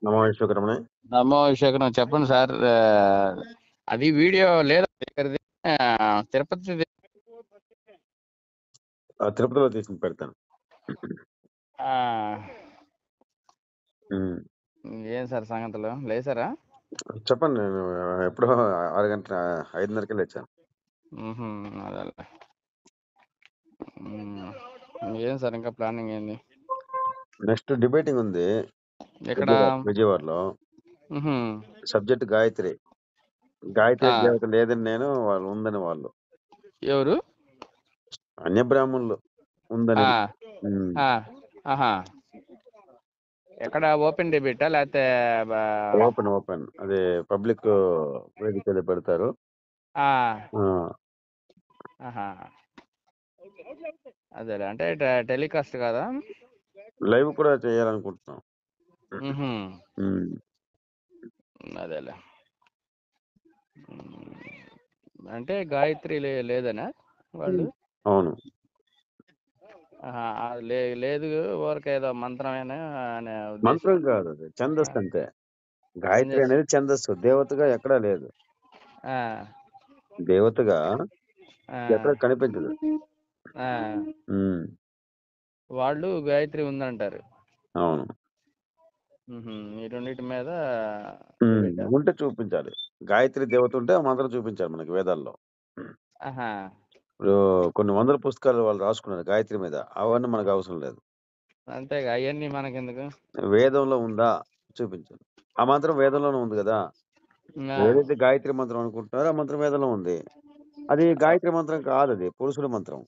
నమో విశ్వకర్మనే. నమో విశ్వకర్మ చెప్పండి సార్. అది వీడియో లేదా దగ్గరది? తిరుపతి తిరుపతిలో తీసి పెడతాను. ఏం సార్ సంగతులు? లేసారా? చెప్పండి. నేను ఎప్పుడో 6 గంటల 5:30కే లేచాను. అదే. ఏం సార్ ఇంకా ప్లానింగ్ ఏంది? నెక్స్ట్ డిబేటింగ్ ఉంది ఎక్కడ? విజయవాడలో. సబ్జెక్ట్ గాయత్రి. గాయత్రి దేవత లేదని నేను, వాళ్ళు ఉందని వాళ్ళు. ఎవరు? అన్య బ్రాహ్మణులు ఉందని. ఎక్కడ? ఓపెన్ డిబేటా లేకపోతే ఓపెన్ అదే పబ్లిక్ వేదికలో పెడతారు. అదేలే, అంటే టెలికాస్ట్ కాదా? లైవ్ కూడా చేయాలనుకుంటున్నాం. అదేలే, అంటే గాయత్రి లేదనా వాళ్ళు? అవును. లేదు, ఊరికేదో మంత్రమేనా అనే మంత్రం కాదు, అది ఛందస్సు అంతే. గాయత్రి అనేది ఛందస్సు, దేవతగా ఎక్కడా లేదు. దేవతగా ఎక్కడ కనిపించదు. వాళ్ళు గాయత్రి ఉందంటారు. అవును. ఈ రెండింటి మీద ఉంటే చూపించాలి. గాయత్రి దేవత ఉంటే ఆ మంత్రం చూపించాలి మనకి వేదాల్లో. ఇప్పుడు కొన్ని వందల పుస్తకాలు వాళ్ళు రాసుకున్నారు గాయత్రి మీద, అవన్నీ మనకు అవసరం లేదు. అంతేగా, అవన్నీ మనకెందుకు? వేదంలో ఉందా చూపించాలి. ఆ మంత్రం వేదంలోనే ఉంది కదా. ఏదైతే గాయత్రి మంత్రం అనుకుంటున్నారో ఆ మంత్రం వేదంలో ఉంది. అది గాయత్రి మంత్రం కాదు, అది పురుషుల మంత్రం.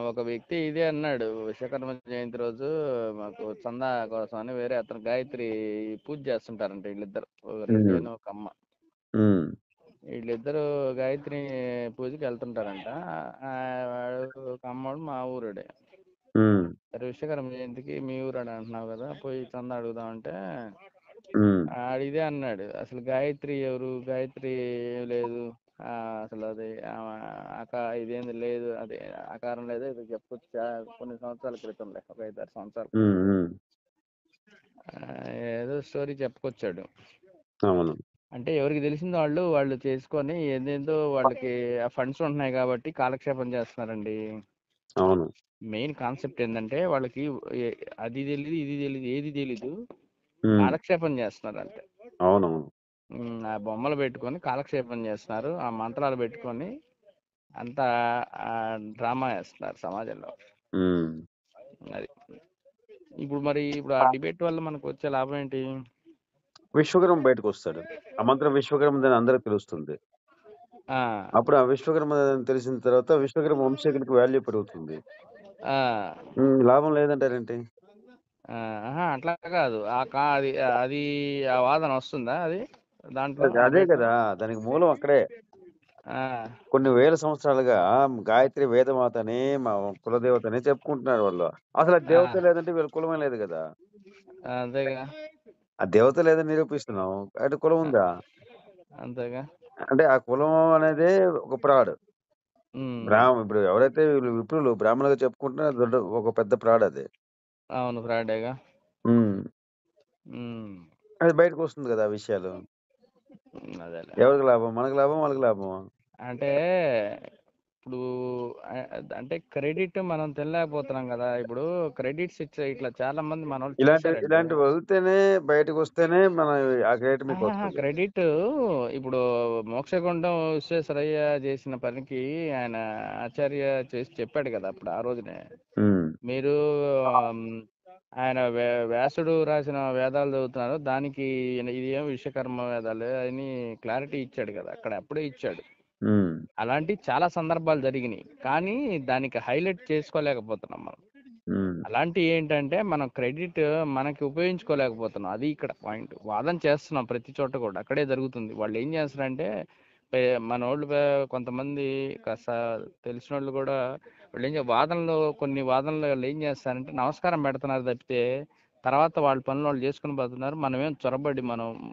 ఒక వ్యక్తి ఇదే అన్నాడు, విశ్వకర్మ జయంతి రోజు మాకు చందా కోసం అని వేరే అతను గాయత్రి పూజ చేస్తుంటారంట వీళ్ళిద్దరు, రెడ్డి అని ఒక అమ్మ. వీళ్ళిద్దరు గాయత్రి పూజకి వెళ్తుంటారంట. ఒక అమ్మడు మా ఊరుడే. విశ్వకర్మ జయంతికి మీ ఊరాడు అంటున్నావు కదా, పోయి చందా అడుగుదామంటే ఇదే అన్నాడు, అసలు గాయత్రి ఎవరు? గాయత్రి లేదు అసలు, అది ఇదేంది లేదు, అది ఆకారం లేదు, ఇది చెప్పొచ్చా? కొన్ని సంవత్సరాల క్రితం, ఒక 5-6 సంవత్సరాల ఏదో స్టోరీ చెప్పుకొచ్చాడు. అంటే ఎవరికి తెలిసిందో వాళ్ళు చేసుకొని ఏదేందో వాళ్ళకి ఆ ఫండ్స్ ఉంటున్నాయి కాబట్టి కాలక్షేపం చేస్తున్నారండి. అవును. మెయిన్ కాన్సెప్ట్ ఏంటంటే వాళ్ళకి అది తెలీదు, ఇది తెలీదు, ఏది తెలీదు, కాలక్షేపం చేస్తున్నారు అంతే. అవునవును. ఆ బొమ్మలు పెట్టుకొని కాలక్షేపం చేస్తున్నారు, ఆ మంత్రాలు పెట్టుకొని అంతా డ్రామా వేస్తున్నారు సమాజంలో. అది ఇప్పుడు ఆ డిబేట్ వల్ల మనకు వచ్చే లాభం ఏంటి? విశ్వకర్మ బయటకు వస్తాడు. ఆ మంత్రం విశ్వకర్మ అని అందరికి తెలుస్తుంది. అప్పుడు ఆ విశ్వకర్మ తెలిసిన తర్వాత విశ్వకర్మ వంశీకుడికి వాల్యూ పెరుగుతుంది. లాభం లేదంటారేంటి? అట్లా కాదు, అది ఆ వాదన వస్తుందా అది దాంట్లో? అదే కదా, దానికి మూలం అక్కడే. కొన్ని వేల సంవత్సరాలుగా గాయత్రి వేదమాత అని, మా కులదేవత అని చెప్పుకుంటున్నారు వాళ్ళు. అసలు ఆ దేవత లేదంటే వీళ్ళ కులమే లేదు కదా. అంతేగా, ఆ దేవత లేదని నిరూపిస్తున్నాం, అటు కులం ఉందా? అంతేగా. అంటే ఆ కులం అనేది ఒక ప్రాడ్. ఇప్పుడు ఎవరైతే విప్రులు బ్రాహ్మణులుగా చెప్పుకుంటున్నారో ఒక పెద్ద ప్రాడ్ అది. అవును, ఫ్రైడేగా. అది బయటకు వస్తుంది కదా ఆ విషయాలు. ఎవరికి లాభం? మనకు లాభం, వాళ్ళకి లాభం. అంటే ఇప్పుడు అంటే క్రెడిట్ మనం తినలేకపోతున్నాం కదా. ఇప్పుడు క్రెడిట్స్ ఇచ్చే ఇట్లా చాలా మంది మన వాళ్ళు ఇలాంటి వెళ్తేనే బయటకు వస్తేనే మన ఆ క్రెడిట్ మీకు వస్తుంది. క్రెడిట్ ఇప్పుడు మోక్షగుండం విశ్వేశ్వరయ్య చేసిన పనికి ఆయన ఆచార్య చేసి చెప్పాడు కదా అప్పుడు, ఆ రోజునే. మీరు ఆయన వ్యాసుడు రాసిన వేదాలు చదువుతున్నారు, దానికి ఇది ఏం విశ్వకర్మ వేదాలు అని క్లారిటీ ఇచ్చాడు కదా అక్కడ, అప్పుడే ఇచ్చాడు. అలాంటి చాలా సందర్భాలు జరిగినాయి, కానీ దానికి హైలైట్ చేసుకోలేకపోతున్నాం మనం. అలాంటి ఏంటంటే మనం క్రెడిట్ మనకి ఉపయోగించుకోలేకపోతున్నాం, అది ఇక్కడ పాయింట్. వాదన చేస్తున్నాం ప్రతి చోట కూడా, అక్కడే జరుగుతుంది. వాళ్ళు ఏం చేస్తారంటే మన వాళ్ళు కొంతమంది కాస్త తెలిసిన వాళ్ళు కూడా, వాళ్ళు కొన్ని వాదనలు వాళ్ళు ఏం చేస్తారంటే నమస్కారం పెడుతున్నారు తప్పితే తర్వాత వాళ్ళ పనులు వాళ్ళు చేసుకుని పోతున్నారు. మనమేం చొరబడి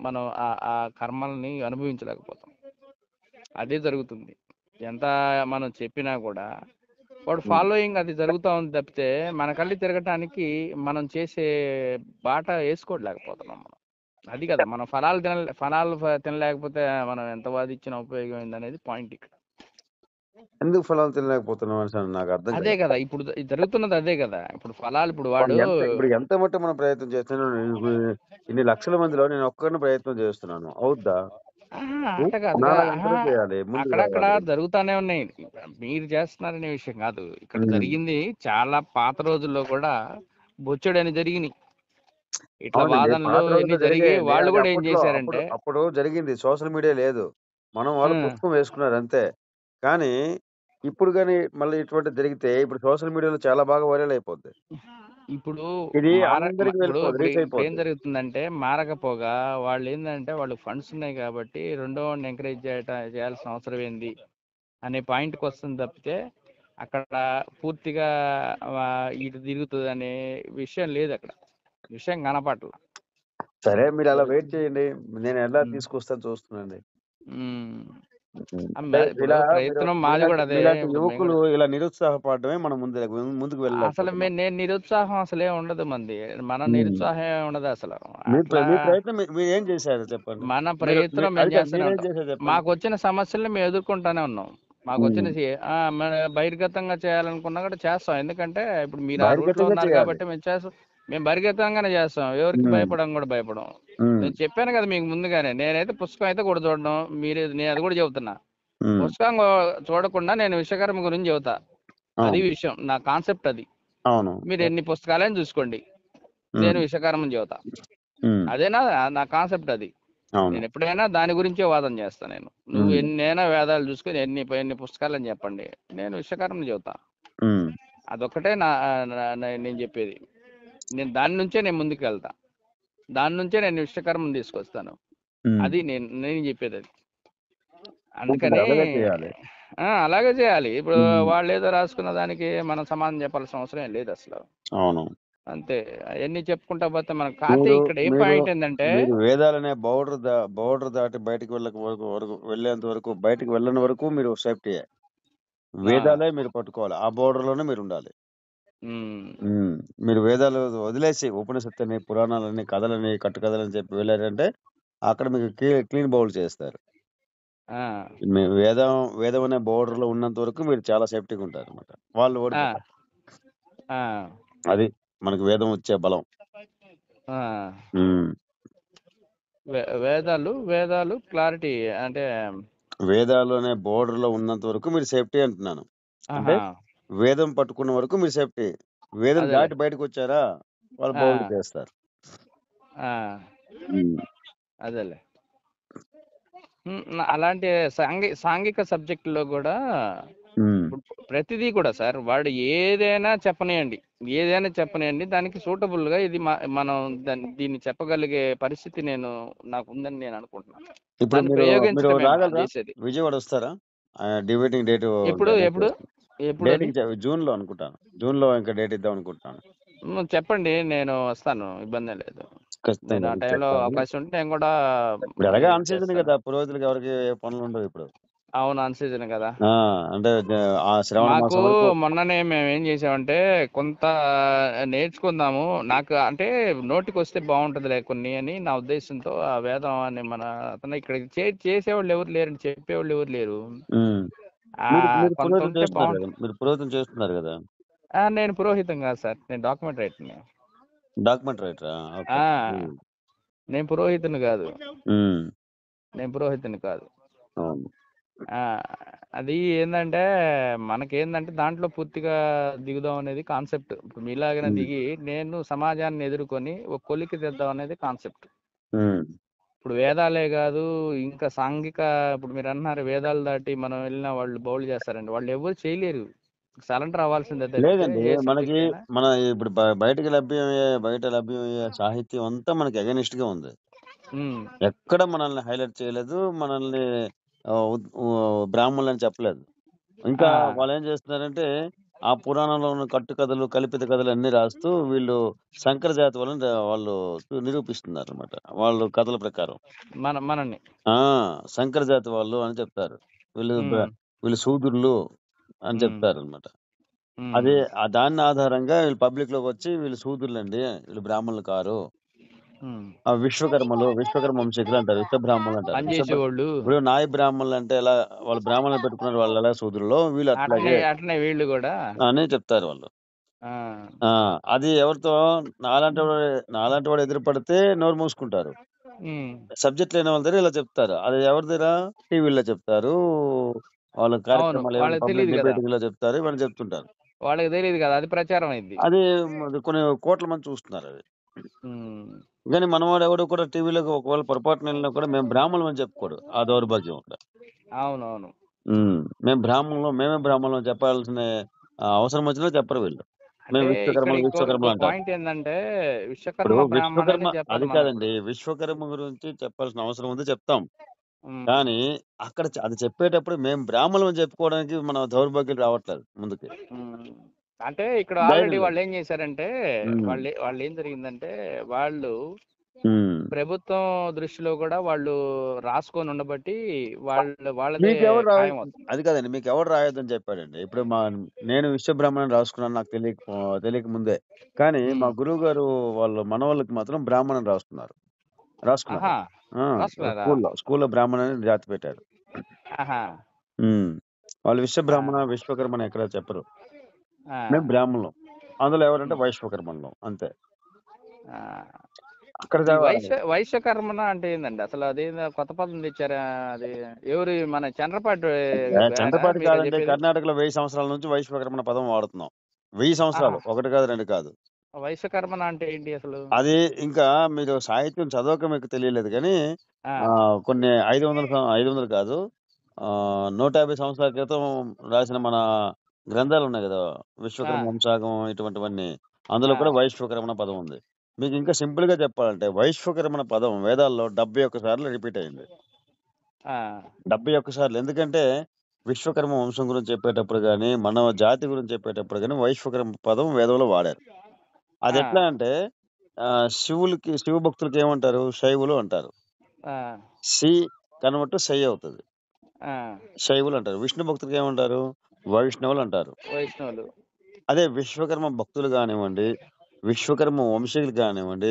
మనం ఆ కర్మల్ని అనుభవించలేకపోతాం. అదే జరుగుతుంది. ఎంత మనం చెప్పినా కూడా వాడు ఫాలోయింగ్ అది జరుగుతూ ఉంది తప్పితే మన కళ్ళు తిరగటానికి మనం చేసే బాట వేసుకోలేకపోతున్నాం మనం. అది కదా మనం ఫలాలు తినలేకపోతే మనం ఎంత వాదించిన ఉపయోగం ఏందనేది పాయింట్ ఇక్కడ. ఎందుకు ఫలాలు తినలేకపోతున్నాం అని నాకు అర్థం అదే కాదు. కదా ఇప్పుడు జరుగుతున్నది, అదే కదా ఇప్పుడు ఫలాలు. ఇప్పుడు వాడు ఎంత మట్టు మనం ప్రయత్నం చేస్తున్నాను, ఇన్ని లక్షల మందిలో నేను ఒక్కడిని ప్రయత్నం చేస్తున్నాను, అవుద్దా? అట్ట కాదుగా. నాలాగా అందరూ చేయాలి, ముందుకు అక్కడక్కడ రావాలి. జరుగుతానే ఉన్నాయి. మీరు చేస్తున్నారనే విషయం కాదు, ఇక్కడ ఉమ్. జరిగింది చాలా పాత రోజుల్లో కూడా బొచ్చెడని జరిగినాయి ఇట్లా అవునండి, వాదనలు పాత రోజుల్లో ఎన్ని జరిగి జరిగాయండి. వాళ్ళు అది కూడా ఏం అప్పుడు చేశారంటే అప్పుడు జరిగింది. సోషల్ మీడియా లేదు, మనం వాళ్ళు ఆ, పుస్తకం వేసుకున్నారు అంతే. కానీ ఇప్పుడు కానీ మళ్ళీ ఇటువంటి జరిగితే ఇప్పుడు సోషల్ మీడియాలో చాలా బాగా వైరల్ అయిపోద్ది. ఇప్పుడు ఇది ఇప్పుడు అందరికి వెళ్ళిపోద్ది, రీచ్ ఇప్పుడు ఏం అయిపోద్ది. జరుగుతుందంటే మారకపోగా వాళ్ళు ఏంటంటే వాళ్ళు ఫండ్స్ ఉన్నాయి కాబట్టి రెండో వాడిని ఎంకరేజ్ చేయాల్సిన అవసరం ఏంది అనే పాయింట్కి వస్తుంది తప్పితే అక్కడ పూర్తిగా ఇటు తిరుగుతుంది అనే విషయం లేదు. అక్కడ విషయం కనపట్ల. సరే, మీరు అలా వెయిట్ చేయండి, నేను ఎలా తీసుకొస్తాను చూస్తున్నాండి. ఇప్పుడు ప్రయత్నం మాది కూడా అదే. మీలాంటి ఇప్పుడు మేము యువకులు కూడా ఇలా నిరుత్సాహపడమే మనం ముందుకు అసలు వెళ్ళలేకపోతున్నాం. నేను నిరుత్సాహం అసలే ఉండదు మంది. మన నిరుత్సాహం ఉండదు అసలు. మీ అట్లా మీ ప్రయత్నం మీరు ఏం చేశారు చెప్పండి. మన ప్రయత్నం మేము అది కాదు, చేస్తూనే మీరేం ఉంటాం. చేశారు చెప్పండి. మాకు వచ్చిన సమస్యల్ని మేము ఎదుర్కొంటానే ఉన్నాం. మాకు వచ్చిన మన బహిర్గతంగా చేయాలనుకున్నా కూడా చేస్తాం. ఎందుకంటే ఇప్పుడు మీరు ఆ రూట్లో బహిర్గతంగా ఉన్నారు చేయాలి. కాబట్టి మేము బహిర్గతంగానే చేస్తాం. ఎవరికి భయపడం కూడా భయపడం. నేను చెప్పాను కదా మీకు ముందుగానే, నేనైతే పుస్తకం అయితే కూడా చూడడం. నేను అది కూడా చెబుతున్నా, పుస్తకం చూడకుండా నేను విశ్వకర్మ గురించి చెబుతా. అది విషయం, నా కాన్సెప్ట్ అది. అవును, మీరు ఎన్ని పుస్తకాలని చూసుకోండి, నేను విశ్వకర్మని చెబుతా. అదేనా నా కాన్సెప్ట్ అది. నేను ఎప్పుడైనా దాని గురించే వాదన చేస్తాను. నువ్వు ఎన్నైనా వేదాలు చూసుకొని ఎన్ని పుస్తకాలు అని చెప్పండి, నేను విశ్వకర్మని చెబుతా. అదొక్కటే నేను చెప్పేది. నేను దాని నుంచే నేను ముందుకు వెళ్తా, దాని నుంచే నేను విశ్వకర్మని తీసుకొస్తాను. అది నేను చెప్పేది అది. అందుకని అలాగే చేయాలి. ఇప్పుడు వాళ్ళు ఏదో రాసుకున్న దానికి మనం సమాధానం చెప్పాల్సిన అవసరం ఏం లేదు అసలు. అవును, అంతే. అవన్నీ చెప్పుకుంటా పోతే మనకు కాతే ఇక్కడ ఏం పాయింట్ ఏంటంటే వేదాలనే బౌర్డర్ దాటి బయటకు వెళ్ళేంత వరకు, బయటకు వెళ్ళని వరకు మీరు సేఫ్టీ. వేదాలే మీరు పట్టుకోవాలి, ఆ బోర్డర్ లోనే మీరు ఉండాలి. మీరు వేదాలు వదిలేసి ఉపనిషత్తుని, పురాణాలని, కథలని, కట్టుకథలని చెప్పి వెళ్ళారంటే అక్కడ మీకు క్లీన్ బౌల్ చేస్తారు. వేదం అనే బోర్డర్ లో ఉన్నంత వరకు మీరు చాలా సేఫ్టీగా ఉంటారు అనమాట. వాళ్ళు ఓడిపోతారు. అది మనకు వేదం వచ్చే బలం. వేదాలు క్లారిటీ అంటే వేదాలు అనే బోర్డర్ లో ఉన్నంత వరకు మీరు సేఫ్టీ అంటున్నాను. అంటే వేదం పట్టుకున్న వరకు మీరు సేఫ్టీ. వేదం దాటి బయటకు వచ్చారా వాళ్ళు బౌల్ చేస్తారు. అదేలే. అలాంటి సాంఘిక సబ్జెక్టులో కూడా ప్రతిదీ కూడా సార్, వాడు ఏదైనా చెప్పనియండి, దానికి సూటబుల్ గా ఇది మనం దీన్ని చెప్పగలిగే పరిస్థితి నాకు ఉందని నేను అనుకుంటున్నాను. ఇప్పుడు ప్రయోగించేది. విజయవాడ వస్తారా? డిబేటింగ్ డేట్ ఎప్పుడు జూన్ లో అనుకుంటాను. జూన్ లో ఇంకా డేట్ ఇద్దాం అనుకుంటాను. చెప్పండి, నేను వస్తాను, ఇబ్బంది లేదు. నేను ఆ టైంలో అవకాశం ఉంటే నేను కూడా. ఎలాగా అన్ సీజన్ కదా, పురోహితులకు ఎవరికి పనులు ఉండవు ఇప్పుడు. అవును, అన్ సీజన్ కదా. అంటే మాకు మొన్ననే మేము ఏం చేసామంటే కొంత నేర్చుకుందాము, నాకు అంటే నోటికి వస్తే బాగుంటదిలే కొన్ని అని నా ఉద్దేశంతో ఆ వేదం అని మన అతను ఇక్కడ చేసేవాళ్ళు ఎవరు లేరు, చెప్పేవాళ్ళు ఎవరు లేరు. కొంత ఉంటే బాగుంటుంది. మీరు పురోహితం చేస్తున్నారు కదా? నేను పురోహితం కాదు సార్, నేను డాక్యుమెంట్ రైటర్ని. నేను పురోహితుని కాదు. అది ఏంటంటే మనకేందంటే దాంట్లో పూర్తిగా దిగుదాం అనేది కాన్సెప్ట్. ఇప్పుడు మీలాగనే దిగి నేను సమాజాన్ని ఎదుర్కొని ఒక కొలికి తెద్దాం అనేది కాన్సెప్ట్. ఇప్పుడు వేదాలే కాదు, ఇంకా సాంఘిక, ఇప్పుడు మీరు అన్నారు వేదాలు దాటి మనం వెళ్ళిన వాళ్ళు బౌల్ చేస్తారండి, వాళ్ళు ఎవరు చేయలేరు. సరెండర్ అవ్వాల్సిందే. లేదండి, మన ఇప్పుడు బయట లభ్యమయ్యే సాహిత్యం అంతా మనకి అగైనిస్ట్ గా ఉంది. ఎక్కడ మనల్ని హైలైట్ చేయలేదు, మనల్ని బ్రాహ్మణులు అని చెప్పలేదు. ఇంకా వాళ్ళు ఏం చేస్తున్నారంటే ఆ పురాణంలో ఉన్న కట్టుకథలు, కల్పిత కథలు అన్ని రాస్తూ వీళ్ళు శంకర జాతి వాళ్ళని వాళ్ళు నిరూపిస్తున్నారు అనమాట. వాళ్ళు కథల ప్రకారం మనల్ని శంకర జాతి వాళ్ళు అని చెప్తారు. వీళ్ళు శూద్రులు అని చెప్తారు అనమాట. అదే దాన్ని ఆధారంగా వీళ్ళు పబ్లిక్ లోకి వచ్చి వీళ్ళు శూద్రులండి, వీళ్ళు బ్రాహ్మణులు కారు, విశ్వకర్మ వంశీకులు అంటారు, విశ్వబ్రాహ్మణులు అంటారు. పనిచేసేవాళ్ళు ఇప్పుడు నాయ బ్రాహ్మణులు అంటే ఎలా, వాళ్ళు బ్రాహ్మణులు పెట్టుకున్నారు, వాళ్ళు ఎలా శూద్రులో వీళ్ళు అట్లాగే అట్లనే వీళ్ళు కూడా అని చెప్తారు వాళ్ళు. అది ఎవరితో నాలాంటి వాడు ఎదురుపడితే నోరు మూసుకుంటారు. సబ్జెక్ట్ లేని వాళ్ళ దగ్గర ఇలా చెప్తారు. అది ఎవరి దగ్గర? టీవీలో చెప్తారు, వాళ్ళ కార్యక్రమాలు వాళ్ళకి పబ్లిక్ తెలియదు కదా, డిబేటింగ్ లో చెప్తారు, ఇవన్నీ చెప్తుంటారు. వాళ్ళకి తెలియదు కదా, అది ప్రచారం అయింది. అది కొన్ని కోట్ల మంది చూస్తున్నారు అది. కానీ మనవాడు ఎవడు కూడా టీవీలోకి ఒకవేళ పొరపాటున వెళ్ళినా కూడా మేము బ్రాహ్మణులు అని చెప్పుకోడు. ఆ దౌర్భాగ్యం అక్కడ. అవునవును. మేము మేమే బ్రాహ్మణులు చెప్పాల్సిన అవసరం వచ్చినా చెప్పరు వీళ్ళు. మేము విశ్వకర్మలు అంటారు. పాయింట్ ఏంటంటే ఇప్పుడు విశ్వకర్మ అది కాదండి, విశ్వకర్మ గురించి చెప్పాల్సిన అవసరం ఉంది, చెప్తాం. కానీ అక్కడ అది చెప్పేటప్పుడు మేము బ్రాహ్మణులు అని చెప్పుకోవడానికి మన దౌర్భాగ్యం రావట్లేదు ముందుకి. అంటే ఇక్కడ ఆల్రెడీ వాళ్ళు ఏం చేశారంటే, వాళ్ళు ఏం జరిగిందంటే, వాళ్ళు ప్రభుత్వం దృష్టిలో కూడా వాళ్ళు రాసుకొని ఉండబట్టి వాళ్ళదే అది కాదండి, మీకు ఎవరు రాయొద్దని చెప్పాడండి. ఇప్పుడు నేను విశ్వబ్రాహ్మణుని రాసుకున్నాను, నాకు తెలియక ముందే. కానీ మా గురువు గారు వాళ్ళ మనవాళ్ళకి మాత్రం బ్రాహ్మణుని రాసుకున్నారు. స్కూల్లో బ్రాహ్మణుని జాతి పెట్టారు. వాళ్ళు విశ్వకర్మని ఎక్కడ చెప్పరు. మేము బ్రాహ్మణులు, అందులో ఎవరంటే వైశ్వకర్మలు అంతే. అక్కడ వైశ్వకర్మణ అంటే ఏందండి అసలు? అది కొత్త పదం తెచ్చారా? అది ఎవరు? మన చంద్రపాటి కాదండి, కర్ణాటకలో 1000 సంవత్సరాల నుంచి వైశ్వకర్మణ పదం వాడుతున్నాం. 1000 సంవత్సరాలు, 1 కాదు 2 కాదు. వైశ్వకర్మణ అంటే ఏంటి అసలు? అది ఇంకా మీరు సాహిత్యం చదవక మీకు తెలియలేదు కానీ కొన్ని 500 కాదు 150 సంవత్సరాల క్రితం రాసిన మన గ్రంథాలు ఉన్నాయి కదా, విశ్వకర్మ వంశాగం ఇటువంటివన్నీ, అందులో కూడా వైశ్వకర్మణ పదం ఉంది. మీకు ఇంకా సింపుల్ గా చెప్పాలంటే వైశ్వకర్మణ పదం వేదాల్లో 71 సార్లు రిపీట్ అయింది. 71 సార్లు. ఎందుకంటే విశ్వకర్మ వంశం గురించి చెప్పేటప్పుడు కానీ, మన జాతి గురించి చెప్పేటప్పుడు కానీ వైశ్వకర్మ పదం వేదంలో వాడారు. అది ఎట్లా అంటే శివ భక్తులకి ఏమంటారు? శైవులు అంటారు. సి కన్వర్ట్ సై అవుతుంది, శైవులు అంటారు. విష్ణు భక్తులకి ఏమంటారు? వైష్ణవులు అంటారు. అదే విశ్వకర్మ భక్తులు కానివ్వండి, విశ్వకర్మ వంశీకులు కానివ్వండి,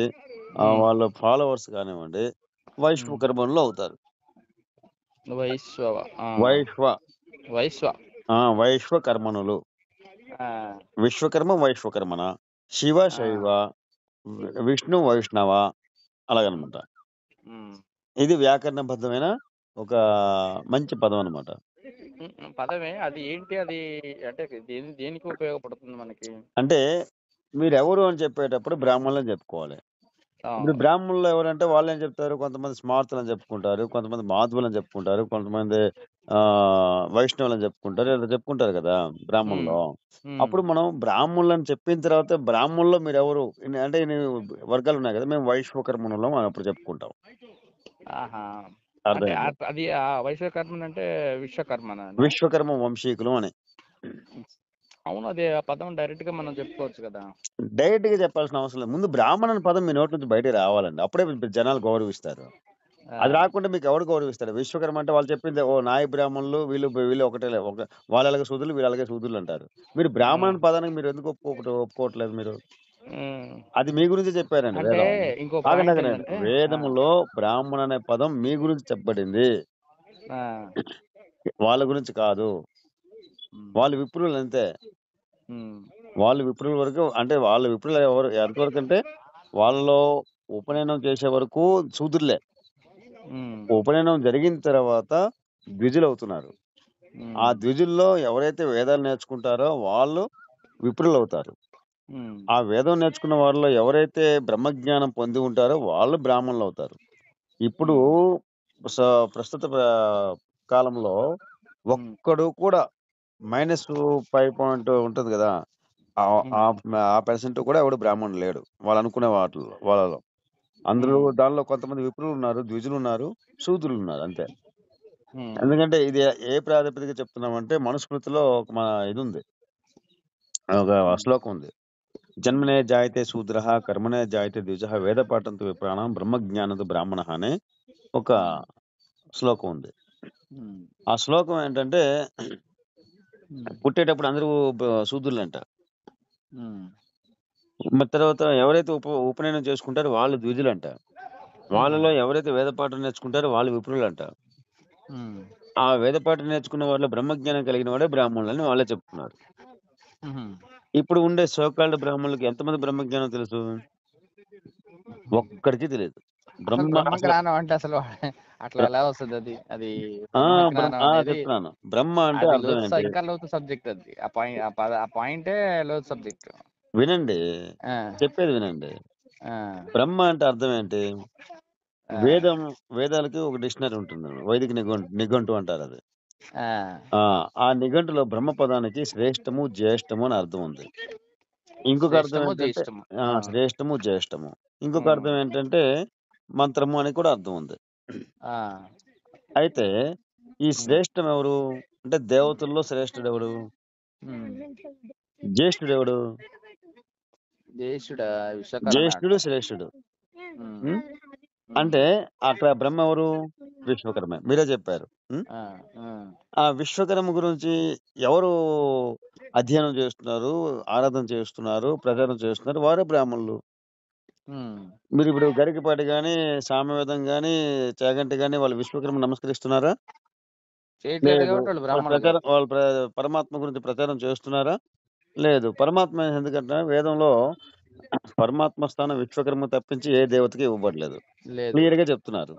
వాళ్ళ ఫాలోవర్స్ కానివ్వండి, వైశ్వకర్మలు అవుతారు. వైశ్వకర్మనులు. విశ్వకర్మ వైశ్వకర్మన, శివ శైవ, విష్ణు వైష్ణవ, అలాగనమాట. ఇది వ్యాకరణబద్ధమైన ఒక మంచి పదం అనమాట. పదమే అది. ఏంటి అది? అంటే దేనికి ఉపయోగపడుతుంది మనకి? అంటే మీరు ఎవరు అని చెప్పేటప్పుడు బ్రాహ్మణులు అని చెప్పుకోవాలి. ఇప్పుడు బ్రాహ్మణులు ఎవరంటే వాళ్ళు ఏం చెప్తారు? కొంతమంది స్మార్తులు అని చెప్పుకుంటారు, కొంతమంది మాధవులు అని చెప్పుకుంటారు, కొంతమంది వైష్ణవులు అని చెప్పుకుంటారు, ఇలా చెప్పుకుంటారు కదా బ్రాహ్మణులు. అప్పుడు మనం బ్రాహ్మణులు అని చెప్పిన తర్వాత బ్రాహ్మణుల్లో మీరు ఎవరు అంటే వర్గాలు ఉన్నాయి కదా, మేము వైశ్వకర్మణులం అని అప్పుడు చెప్పుకుంటాం. అది వైశ్వకర్మ అంటే విశ్వకర్మ వంశీకులు అని. అవును, అదే ఆ పదం డైరెక్ట్ గా మనం చెప్పుకోవచ్చు కదా. డైరెక్ట్ గా చెప్పాల్సిన అవసరం లేదు. ముందు బ్రాహ్మణ పదం మీ నోటి నుంచి బయట రావాలండి, అప్పుడే జనాలు గౌరవిస్తారు. అది రాకుండా మీకు ఎవరు గౌరవిస్తారు? విశ్వకర్మ అంటే వాళ్ళు చెప్పింది ఓ నాయ బ్రాహ్మణులు, వీళ్ళు ఒకటే, వాళ్ళ అలాగే శూద్రులు, వీళ్ళు అలాగే శూద్రులు అంటారు. మీరు బ్రాహ్మణ పదానికి మీరు ఎందుకు ఒప్పుకోవట్లేదు? మీరు అది మీ గురించి చెప్పారండి వేదం. వేదములో బ్రాహ్మణ అనే పదం మీ గురించి చెప్పబడింది, వాళ్ళ గురించి కాదు. వాళ్ళు విప్రులు అంతే. వాళ్ళు విప్రుల వరకు, అంటే వాళ్ళ విప్రులు ఎవరు ఎంతవరకు అంటే వాళ్ళలో ఉపనయనం చేసే వరకు శూద్రులే. ఉపనయనం జరిగిన తర్వాత ద్విజులు అవుతున్నారు. ఆ ద్విజుల్లో ఎవరైతే వేదాలు నేర్చుకుంటారో వాళ్ళు విప్రులు అవుతారు. ఆ వేదం నేర్చుకున్న వాళ్ళలో ఎవరైతే బ్రహ్మజ్ఞానం పొంది ఉంటారో వాళ్ళు బ్రాహ్మణులు అవుతారు. ఇప్పుడు ప్రస్తుత కాలంలో ఒక్కడు కూడా -5 పాయింట్ ఉంటుంది కదా, ఆ % కూడా ఎవడు బ్రాహ్మణుడు లేడు వాళ్ళు అనుకునే వాళ్ళలో. అందరూ దానిలో కొంతమంది విప్రులు ఉన్నారు, ద్విజులు ఉన్నారు, శూద్రులు ఉన్నారు అంతే. ఎందుకంటే ఇది ఏ ప్రాతిపదిక చెప్తున్నామంటే మనుస్మృతిలో ఒక ఇది ఉంది, ఒక శ్లోకం ఉంది. జన్మనే జాయతే శూద్ర కర్మనే జాయతే ద్విజ వేద పాఠంతో విప్రాణం బ్రహ్మజ్ఞానంతో బ్రాహ్మణ అనే ఒక శ్లోకం ఉంది. ఆ శ్లోకం ఏంటంటే ఉమ్, పుట్టేటప్పుడు అందరూ శూద్రులంట. ఉమ్, మరి తర్వాత ఎవరైతే ఉపనయనం చేసుకుంటారో వాళ్ళు ద్విజులంట. వాళ్ళలో ఎవరైతే వేదపాఠం నేర్చుకుంటారో వాళ్ళు విప్రులంట. ఉమ్, ఆ వేదపాఠం నేర్చుకున్న వాళ్ళలో బ్రహ్మజ్ఞానం కలిగిన వాడే బ్రాహ్మణులని వాళ్ళే చెప్తున్నారు. ఉమ్. ఇప్పుడు ఉండే సోకాల్డ్ బ్రాహ్మణులకి ఎంతమంది బ్రహ్మజ్ఞానం తెలుసు? ఒక్కడికి తెలియదు. అసలు అసలు బ్రహ్మజ్ఞానం అంటే అసలు అట్లా బ్ర- ఎలా వస్తుంది అది అది ఆ బ్రహ్మజ్ఞానం అనేది చెప్తున్నాను. బ్రహ్మ అంటే అది అర్థం ఏంటి? ఇంకా లోతు సబ్జెక్ట్ అది ఆ పాయింటే లోతు సబ్జెక్ట్. వినండి, చెప్పేది వినండి. బ్రహ్మ అంటే అర్థం ఏంటి? వేదాలకి ఒక డిక్షనరీ ఉంటుంది, వైదిక నిఘంటు అంటారు అది. ఆ నిఘంటులో బ్రహ్మ పదానికి శ్రేష్టము జ్యేష్టము అని అర్థం ఉంది. ఇంకొక అర్థం శ్రేష్టము ఏంటంటే జ్యేష్టము. శ్రేష్టము జ్యేష్టము. ఇంకొక అర్థం ఏంటంటే మంత్రము అని కూడా అర్థం ఉంది. అయితే ఈ శ్రేష్టం ఎవరు అంటే దేవతల్లో శ్రేష్ఠుడు ఎవడు? జ్యేష్ఠుడు ఎవడు? జ్యేష్ఠుడు శ్రేష్ఠుడు. అంటే అక్కడ బ్రహ్మ ఎవరు? విశ్వకర్మ. మీరే చెప్పారు. ఆ విశ్వకర్మ గురించి ఎవరు అధ్యయనం చేస్తున్నారు, ఆరాధన చేస్తున్నారు, ప్రచారం చేస్తున్నారు? వారే బ్రాహ్మణులు. మీరు ఇప్పుడు గరికపాటి గాని, సామవేదం గాని, చాగంటి గాని వాళ్ళు విశ్వకర్మ నమస్కరిస్తున్నారా? లేదు. వాళ్ళు పరమాత్మ గురించి ప్రచారం చేస్తున్నారా? లేదు. పరమాత్మ ఎందుకంటే వేదంలో పరమాత్మ స్థానం విశ్వకర్మ తప్పించి ఏ దేవతకి ఇవ్వబడలేదు. క్లియర్ గా చెప్తున్నారు.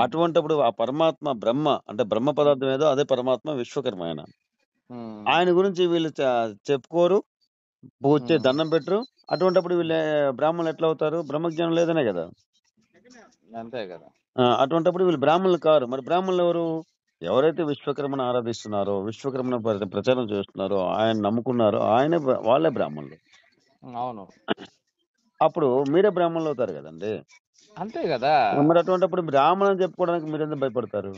అటువంటిప్పుడు ఆ పరమాత్మ బ్రహ్మ అంటే బ్రహ్మ పదార్థం ఏదో అదే పరమాత్మ విశ్వకర్మ ఆయన. ఆయన గురించి వీళ్ళు చెప్పుకోరు, పూజ దండం పెట్టరు. అటువంటిప్పుడు వీళ్ళు బ్రాహ్మణులు ఎట్లా అవుతారు? బ్రహ్మజ్ఞానం లేదనే కదా. అంతే కదా. అటువంటిప్పుడు వీళ్ళు బ్రాహ్మణులు కారు. మరి బ్రాహ్మణులు ఎవరు? ఎవరైతే విశ్వకర్మను ఆరాధిస్తున్నారో, విశ్వకర్మను ప్రచారం చేస్తున్నారో, ఆయన నమ్ముకున్నారో వాళ్ళే బ్రాహ్మణులు. అవును. అప్పుడు మీరే బ్రాహ్మణులు అవుతారు కదండి. అంతే కదా. మరి అటువంటిప్పుడు బ్రాహ్మణులు చెప్పుకోవడానికి మీరు ఎందుకు భయపడతారు?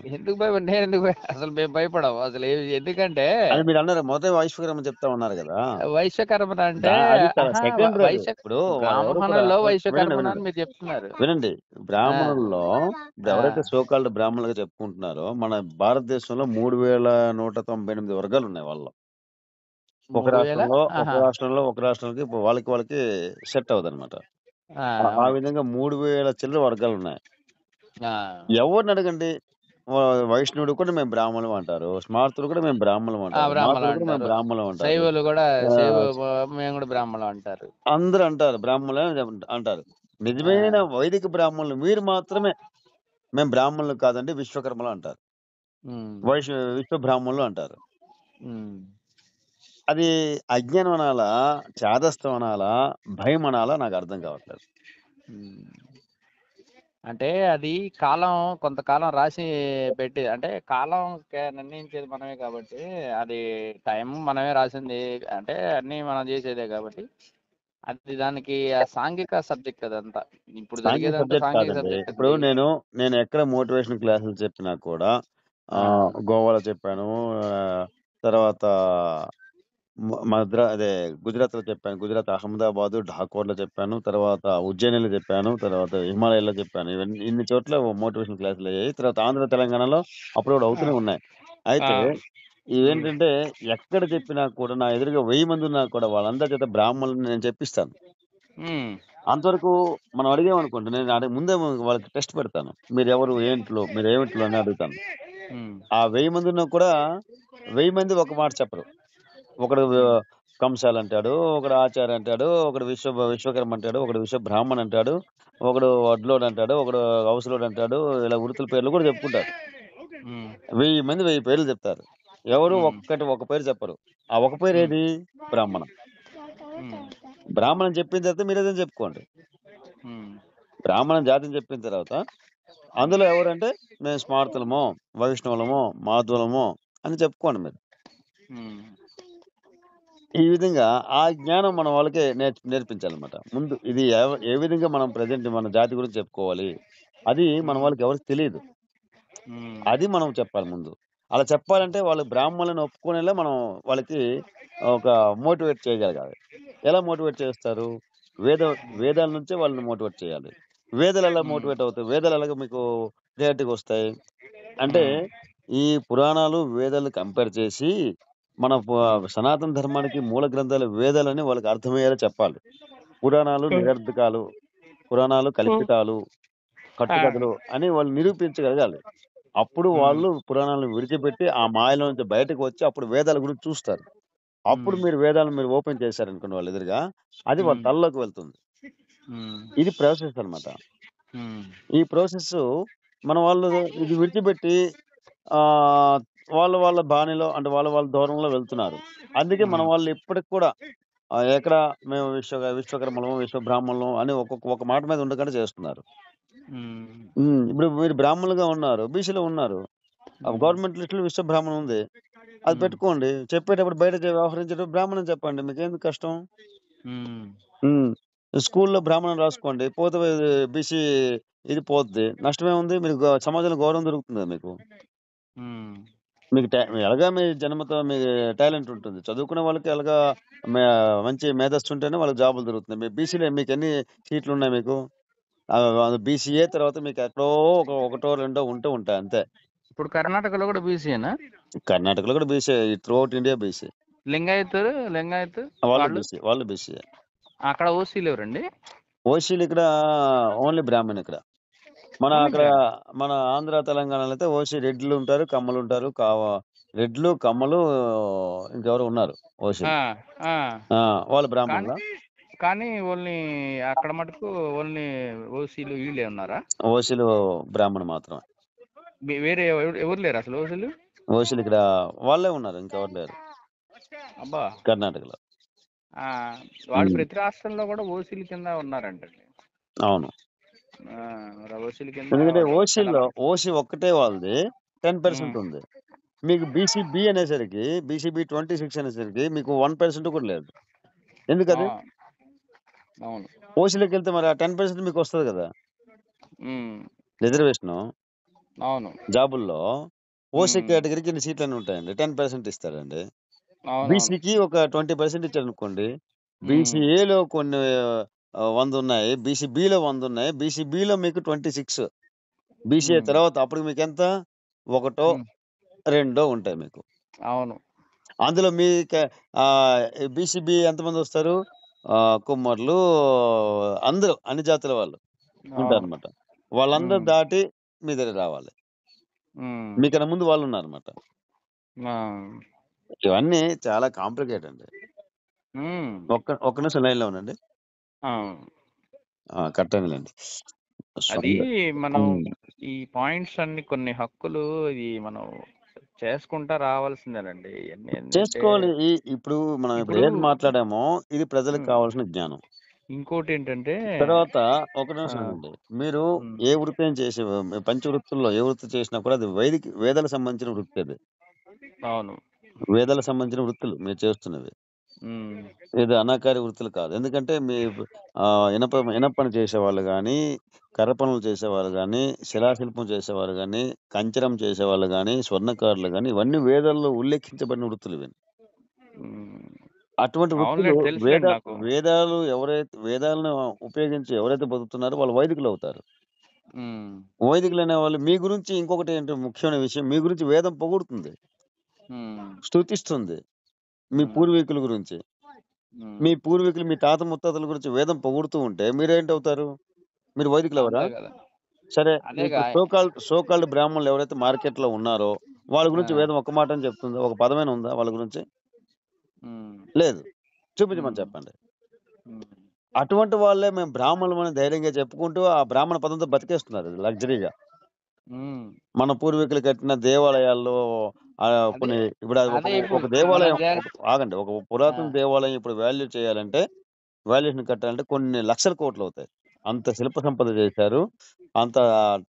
నేను ఎందుకు అసలు మేము భయపడము అసలు. ఎందుకంటే అది మీరు అన్నారు మొదటి వైశ్వకర్మ చెప్తా ఉన్నారు కదా. వైశ్యకర్మన అంటే అది సెకండరీ. ఇప్పుడు బ్రాహ్మణుల్లో వైశ్యకర్మన అని మీరు చెప్తున్నారు. వినండి, బ్రాహ్మణుల్లో ఎవరైతే సోకాల్డ్ బ్రాహ్మణులుగా చెప్పుకుంటున్నారో మన భారతదేశంలో 3198 వర్గాలు ఉన్నాయి వాళ్ళలో. ఒక రాష్ట్రానికి వాళ్ళకి సెట్ అవుతుంది అనమాట. ఆ విధంగా 3000 చిల్లర వర్గాలు ఉన్నాయి. ఎవరిని అడగండి, వైష్ణవుడు కూడా మేము బ్రాహ్మణులు అంటారు, స్మార్తులు కూడా మేము బ్రాహ్మణులు అంటారు, మాతలు కూడా మేము బ్రాహ్మణులు అంటారు, శైవులు కూడా మేము కూడా బ్రాహ్మణులు అంటారు. అందరూ అంటారు బ్రాహ్మణులు అంటారు. నిజమైన వైదిక బ్రాహ్మణులు మీరు మాత్రమే మేము బ్రాహ్మణులు కాదండి విశ్వకర్మలు అంటారు, విశ్వ బ్రాహ్మణులు అంటారు. అది అజ్ఞానం అనాలా, చాదస్తం అనాలా, భయం అనాలా నాకు అర్థం కావట్లేదు. అంటే అది కాలం కొంతకాలం రాసి పెట్టి, అంటే కాలం నిర్ణయించేది మనమే కాబట్టి, అది టైం మనమే రాసింది అంటే అన్ని మనం చేసేదే కాబట్టి అది దానికి సాంఘిక సబ్జెక్ట్ అదంతా. ఇప్పుడు జరిగేదంతా సాంఘిక సబ్జెక్ట్. ఇప్పుడు నేను ఎక్కడ మోటివేషన్ క్లాసులు చెప్పినా కూడా గోవాలో చెప్పాను, తర్వాత గుజరాత్ లో చెప్పాను, గుజరాత్ అహ్మదాబాద్ ఢాకోర్లో చెప్పాను, తర్వాత ఉజ్జయినిలో చెప్పాను, తర్వాత హిమాలయాలో చెప్పాను. ఇన్ని చోట్ల మోటివేషన్ క్లాసులు అయ్యాయి. తర్వాత ఆంధ్ర తెలంగాణలో అప్లోడ్ అవుతూనే ఉన్నాయి. అయితే ఇవేంటంటే ఎక్కడ చెప్పినా కూడా నా ఎదురుగా 1000 మంది ఉన్నా కూడా వాళ్ళందరి చేత బ్రాహ్మణులను నేను చెప్పిస్తాను. అంతవరకు మనం అడిగామనుకోండి, నేను ముందే వాళ్ళకి టెస్ట్ పెడతాను, మీరు ఏమిట్లో అని అడుగుతాను. ఆ 1000 మంది ఉన్నా కూడా 1000 మంది ఒక మాట చెప్పరు. ఒకడు కంసాలు అంటాడు, ఒకడు ఆచార్య అంటాడు, ఒకడు విశ్వకర్మ అంటాడు, ఒకడు విశ్వ బ్రాహ్మణ్ అంటాడు, ఒకడు వడ్లోడు అంటాడు, ఒకడు హౌస్లోడు అంటాడు. ఇలా వృత్తుల పేర్లు కూడా చెప్పుకుంటారు. 1000 మంది 1000 పేర్లు చెప్తారు. ఎవరు ఒక పేరు చెప్పరు. ఆ ఒక పేరు ఏది? బ్రాహ్మణం. బ్రాహ్మణం చెప్పిన తర్వాత మీరు ఏదైనా చెప్పుకోండి. బ్రాహ్మణం జాతిని చెప్పిన తర్వాత అందులో ఎవరంటే మేము స్మార్తులమో, వైష్ణవులమో, మాధవులమో అని చెప్పుకోండి మీరు. ఈ విధంగా ఆ జ్ఞానం మన వాళ్ళకే నేర్పించాలన్నమాట. ముందు ఇది ఏ విధంగా మనం ప్రజెంట్ మన జాతి గురించి చెప్పుకోవాలి, అది మన వాళ్ళకి ఎవరికి తెలియదు. అది మనం చెప్పాలి ముందు. అలా చెప్పాలంటే వాళ్ళు బ్రాహ్మణులను ఒప్పుకునేలా మనం వాళ్ళకి ఒక మోటివేట్ చేయగలగాలి. ఎలా మోటివేట్ చేస్తారు? వేదాల నుంచే వాళ్ళని మోటివేట్ చేయాలి. వేదాలు ఎలా మోటివేట్ అవుతాయి? వేదాలు ఎలాగ మీకు క్రియేటివ్గా వస్తాయి అంటే ఈ పురాణాలు వేదాలు కంపేర్ చేసి మన సనాతన ధర్మానికి మూల గ్రంథాలు వేదాలని వాళ్ళకి అర్థమయ్యేలా చెప్పాలి. పురాణాలు నిరర్ధకాలు, పురాణాలు కల్పితాలు, కట్టుకథలు అని వాళ్ళు నిరూపించగలగాలి. అప్పుడు వాళ్ళు పురాణాలను విడిచిపెట్టి ఆ మాయలో నుంచి బయటకు వచ్చి అప్పుడు వేదాల గురించి చూస్తారు. అప్పుడు మీరు వేదాలను మీరు ఓపెన్ చేశారనుకోండి వాళ్ళ ఎదురుగా, అది వాళ్ళ తలలోకి వెళ్తుంది. ఇది ప్రాసెస్ అన్నమాట. ఈ ప్రాసెస్ మన వాళ్ళు ఇది విడిచిపెట్టి వాళ్ళ బాణిలో అంటే వాళ్ళ ధోరణిలో వెళ్తున్నారు. అందుకే మన వాళ్ళు ఇప్పటికి కూడా ఎక్కడ మేము విశ్వకర్మలం, విశ్వబ్రాహ్మణులం అని ఒక మాట మీద ఉండకుండా చేస్తున్నారు. ఇప్పుడు మీరు బ్రాహ్మణులుగా ఉన్నారు, బీసీలో ఉన్నారు. గవర్నమెంట్ లిస్టులో విశ్వబ్రాహ్మణం ఉంది. అది పెట్టుకోండి. చెప్పేటప్పుడు బయట వ్యవహరించేటప్పుడు బ్రాహ్మణం చెప్పండి. మీకెందుకు కష్టం? స్కూల్లో బ్రాహ్మణం రాసుకోండి. పోతే బీసీ ఇది పోద్ది. నష్టమేముంది? మీరు సమాజంలో గౌరవం దొరుకుతుంది మీకు. మీకు ఎలాగా మీ జన్మతో మీ టాలెంట్ ఉంటుంది. చదువుకునే వాళ్ళకి ఎలాగా మంచి మేధస్సు ఉంటేనే వాళ్ళకి జాబులు దొరుకుతున్నాయి. మీ బీసీలో మీకు ఎన్ని సీట్లు ఉన్నాయి మీకు? బీసీఏ తర్వాత మీకు ఎక్కడో ఒకటో రెండో ఉంటాయి అంతే. ఇప్పుడు కర్ణాటకలో కూడా బీసీయేనా? కర్ణాటకలో కూడా BC, through out India BC. Lingayat వాళ్ళు బీసీ. అక్కడ ఓసీలు ఎవరండి? ఓసీలు ఇక్కడ ఓన్లీ బ్రాహ్మణ్. ఇక్కడ మన ఆంధ్ర తెలంగాణలో అయితే ఓసీ రెడ్లు ఉంటారు, కమ్మలు ఉంటారు. రెడ్లు, కమ్మలు, ఇంకెవరు ఉన్నారు ఓసీ. వాళ్ళు బ్రాహ్మణులా? కానీ ఓన్లీ అక్కడ మటుకు ఓన్లీ ఓసీలు వీళ్ళే ఉన్నారా? ఓసీలు బ్రాహ్మణ్ మాత్రమే. వేరే ఎవరు లేరు అసలు ఓసీలు? ఓసీలు ఇక్కడ వాళ్ళే ఉన్నారు, ఇంకెవరు లేరు. అబ్బా, కర్ణాటకలో. వాళ్ళు ప్రతి రాష్ట్రంలో కూడా ఓసీల కింద ఉన్నారంటండి. అవును. ఓసీల కింద. ఎందుకంటే ఓసీ ఒక్కటే వాళ్ళది 10% ఉంది. మీకు బీసీబీ అనేసరికి, బీసీబీ 26 అనేసరికి మీకు 1% కూడా లేదు. ఎందుకది? ఓసీలోకి వెళ్తే మరి ఆ 10% మీకు వస్తుంది కదా రిజర్వేషన్. అవును. జాబుల్లో ఓసీ కేటగిరీకి ఇన్ని సీట్లు అని ఉంటాయండి, 10% ఇస్తారండి. బీసీకి ఒక 20% ఇచ్చారు అనుకోండి. బీసీఏలో కొన్ని 100 ఉన్నాయి, బీసీబీలో 100 ఉన్నాయి, బీసీబీలో మీకు 26, బీసీఏ తర్వాత అప్పుడు మీకు ఎంత? 1 2 ఉంటాయి మీకు. అవును. అందులో మీ బీసీబీ ఎంతమంది వస్తారు? కుమ్మర్లు, అందరూ అన్ని జాతుల వాళ్ళు ఉంటారన్నమాట. వాళ్ళందరూ దాటి మీ దగ్గర రావాలి. మీకన్నా ముందు వాళ్ళు ఉన్నారన్నమాట. ఇవన్నీ చాలా కాంప్లికేట్ అండి. ఒక్క నిమిషం లైన్ లో ఉండండి. కట్టండి. అది మనం ఈ పాయింట్స్ అన్ని కొన్ని హక్కులు ఇది మనం చేసుకుంటా రావాల్సిందేనండి. చేసుకోవాలి. ఇప్పుడు మనం ఏది మాట్లాడామో ఇది ప్రజలకు కావాల్సిన జ్ఞానం. ఇంకోటి ఏంటంటే తర్వాత ఒక నిమిషం అండి, మీరు ఏ వృత్తి చేసే పంచవృత్తుల్లో ఏ వృత్తి చేసినా కూడా అది వేదాలకు సంబంధించిన వృత్తి. అది అవును, వేదాలకు సంబంధించిన వృత్తులు మీరు చేస్తున్నవి. ఇది అనాకారి వృత్తులు కాదు. ఎందుకంటే మీ ఇనపని చేసేవాళ్ళు కానీ, కర్ర పనులు చేసేవాళ్ళు కానీ, శిలాశిల్పం చేసేవాళ్ళు కానీ, కంచరం చేసేవాళ్ళు కానీ, స్వర్ణకారులు కానీ, ఇవన్నీ వేదాల్లో ఉల్లేఖించబడిన వృత్తులు ఇవి. అటువంటి వృత్తులు వేదాలు వేదాలను ఉపయోగించి ఎవరైతే బతుకుతున్నారో వాళ్ళు వైదికులు అవుతారు. వైదికులు అనే వాళ్ళు మీ గురించి ఇంకొకటి ఏంటో ముఖ్యమైన విషయం, మీ గురించి వేదం పొగుడుతుంది, స్తుతిస్తుంది. మీ పూర్వీకుల గురించి, మీ పూర్వీకులు మీ తాత ముత్తాతల గురించి వేదం పొగుడుతూ ఉంటే మీరేంటి అవుతారు? మీరు వైదికులు ఎవరా? సరే, సోకాల్డ్ బ్రాహ్మణులు ఎవరైతే మార్కెట్ లో ఉన్నారో వాళ్ళ గురించి వేదం ఒక మాట అని చెప్తుంది, ఒక పదమైన ఉందా వాళ్ళ గురించి? లేదు. చూపించమని చెప్పండి. అటువంటి వాళ్ళే మేము బ్రాహ్మణులు ధైర్యంగా చెప్పుకుంటూ ఆ బ్రాహ్మణ పదంతో బతికేస్తున్నారు లగ్జరీగా. మన పూర్వీకులు కట్టిన దేవాలయాల్లో కొన్ని, ఇప్పుడు ఒక దేవాలయం ఆగండి, ఒక పురాతన దేవాలయం ఇప్పుడు వాల్యూ చేయాలంటే, వాల్యుయేషన్ కట్టాలంటే కొన్ని లక్షల కోట్లు అవుతాయి. అంత శిల్ప సంపద చేశారు, అంత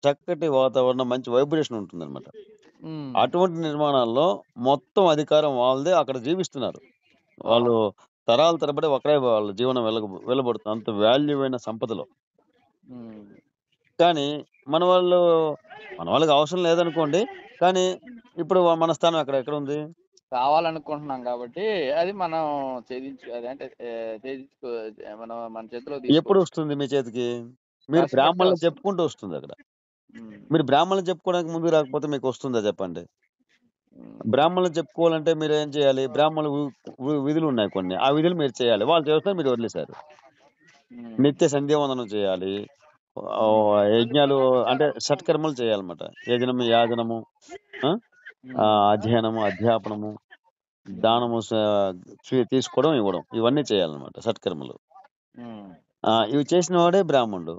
చక్కటి వాతావరణం, మంచి వైబ్రేషన్ ఉంటుంది అనమాట. అటువంటి నిర్మాణాల్లో మొత్తం అధికారం వాళ్ళదే, అక్కడ జీవిస్తున్నారు వాళ్ళు తరాల తరబడి ఒకడే వాళ్ళ జీవనం వెళ్ళబడుతుంది అంత వాల్యూ అయిన సంపదలో. కానీ మన వాళ్ళకి అవసరం లేదనుకోండి, కానీ ఇప్పుడు మన స్థానం ఎక్కడ ఉంది? కావాలనుకుంటున్నాం కాబట్టి అది మనం మన చేతిలో ఎప్పుడు వస్తుంది మీ చేతికి? మీరు బ్రాహ్మణులు చెప్పుకుంటూ వస్తుంది అక్కడ. మీరు బ్రాహ్మణులు చెప్పుకోవడానికి ముందు రాకపోతే మీకు వస్తుందా చెప్పండి? బ్రాహ్మణులు చెప్పుకోవాలంటే మీరేం చేయాలి? బ్రాహ్మణులు విధులున్నాయి కొన్ని. ఆ విధులు మీరు చేయాలి. వాళ్ళు చేస్తారు, మీరు వదిలేశారు. నిత్య సంధ్యావందనం చేయాలి. యజ్ఞాలు అంటే సత్కర్మలు చేయాలన్నమాట. యజనము, యాజనము, అధ్యయనము, అధ్యాపనము, దానము తీసుకోవడం, ఇవ్వడం, ఇవన్నీ చేయాలన్నమాట సత్కర్మలు. ఇవి చేసిన వాడే బ్రాహ్మణుడు.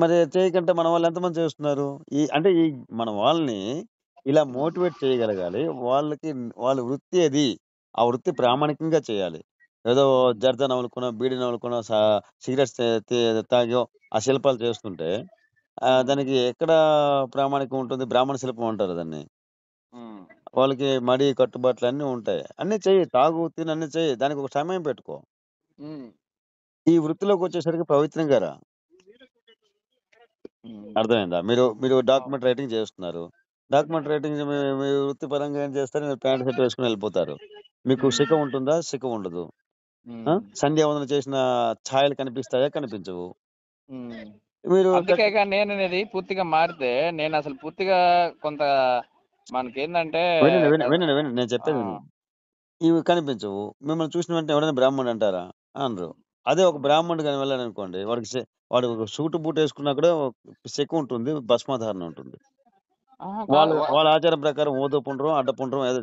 మరి చేయకంటే మన వాళ్ళు ఎంతమంది చేస్తున్నారు? అంటే మన వాళ్ళని ఇలా మోటివేట్ చేయగలగాలి. వాళ్ళ వృత్తి అది. ఆ వృత్తి ప్రామాణికంగా చేయాలి. ఏదో జర్దా నములుకునో, బీడీ నములుకునో, సిగరెట్స్ తాగో ఆ శిల్పాలు చేస్తుంటే దానికి ఎక్కడ ప్రామాణికం ఉంటుంది? బ్రాహ్మణ శిల్పం అంటారు దాన్ని. వాళ్ళకి మడి, కట్టుబాట్లు అన్నీ ఉంటాయి. అన్నీ చెయ్యి. తాగు, తిను అన్నీ చెయ్యి. దానికి ఒక సమయం పెట్టుకో. ఈ వృత్తిలోకొచ్చేసరికి పవిత్రంగా రా. అర్థమైందా? మీరు డాక్యుమెంట్ రైటింగ్ చేస్తున్నారు. డాక్యుమెంట్ రైటింగ్ మీ వృత్తిపరంగా ఏం చేస్తారు? మీరు ప్యాంట్, షర్ట్ వేసుకొని వెళ్ళిపోతారు. మీకు సిక ఉంటుందా? సిక ఉండదు. సంధ్యావందనం చేసిన ఛాయలు కనిపిస్తాయా? కనిపించవు. మీరు అందుకేగా నేననేది పూర్తిగా మారితే నేను అసలు పూర్తిగా కొంత మనకేందంటే వినండి. నేను చెప్పేది ఇవి కనిపించవు. మిమ్మల్ని చూసిన వెంటనే ఎవరైనా బ్రాహ్మణుడు అంటారా? అనరు. అదే ఒక బ్రాహ్మణుడు గాని వెళ్ళాడనుకోండి, వాడు ఒక సూటు బూట్ వేసుకున్నా కూడా సిక ఉంటుంది, భస్మధారణ ఉంటుంది. వాళ్ళ ఆచారం ప్రకారం ఊదపుండ్రం, అడ్డపుండ్రం ఏదో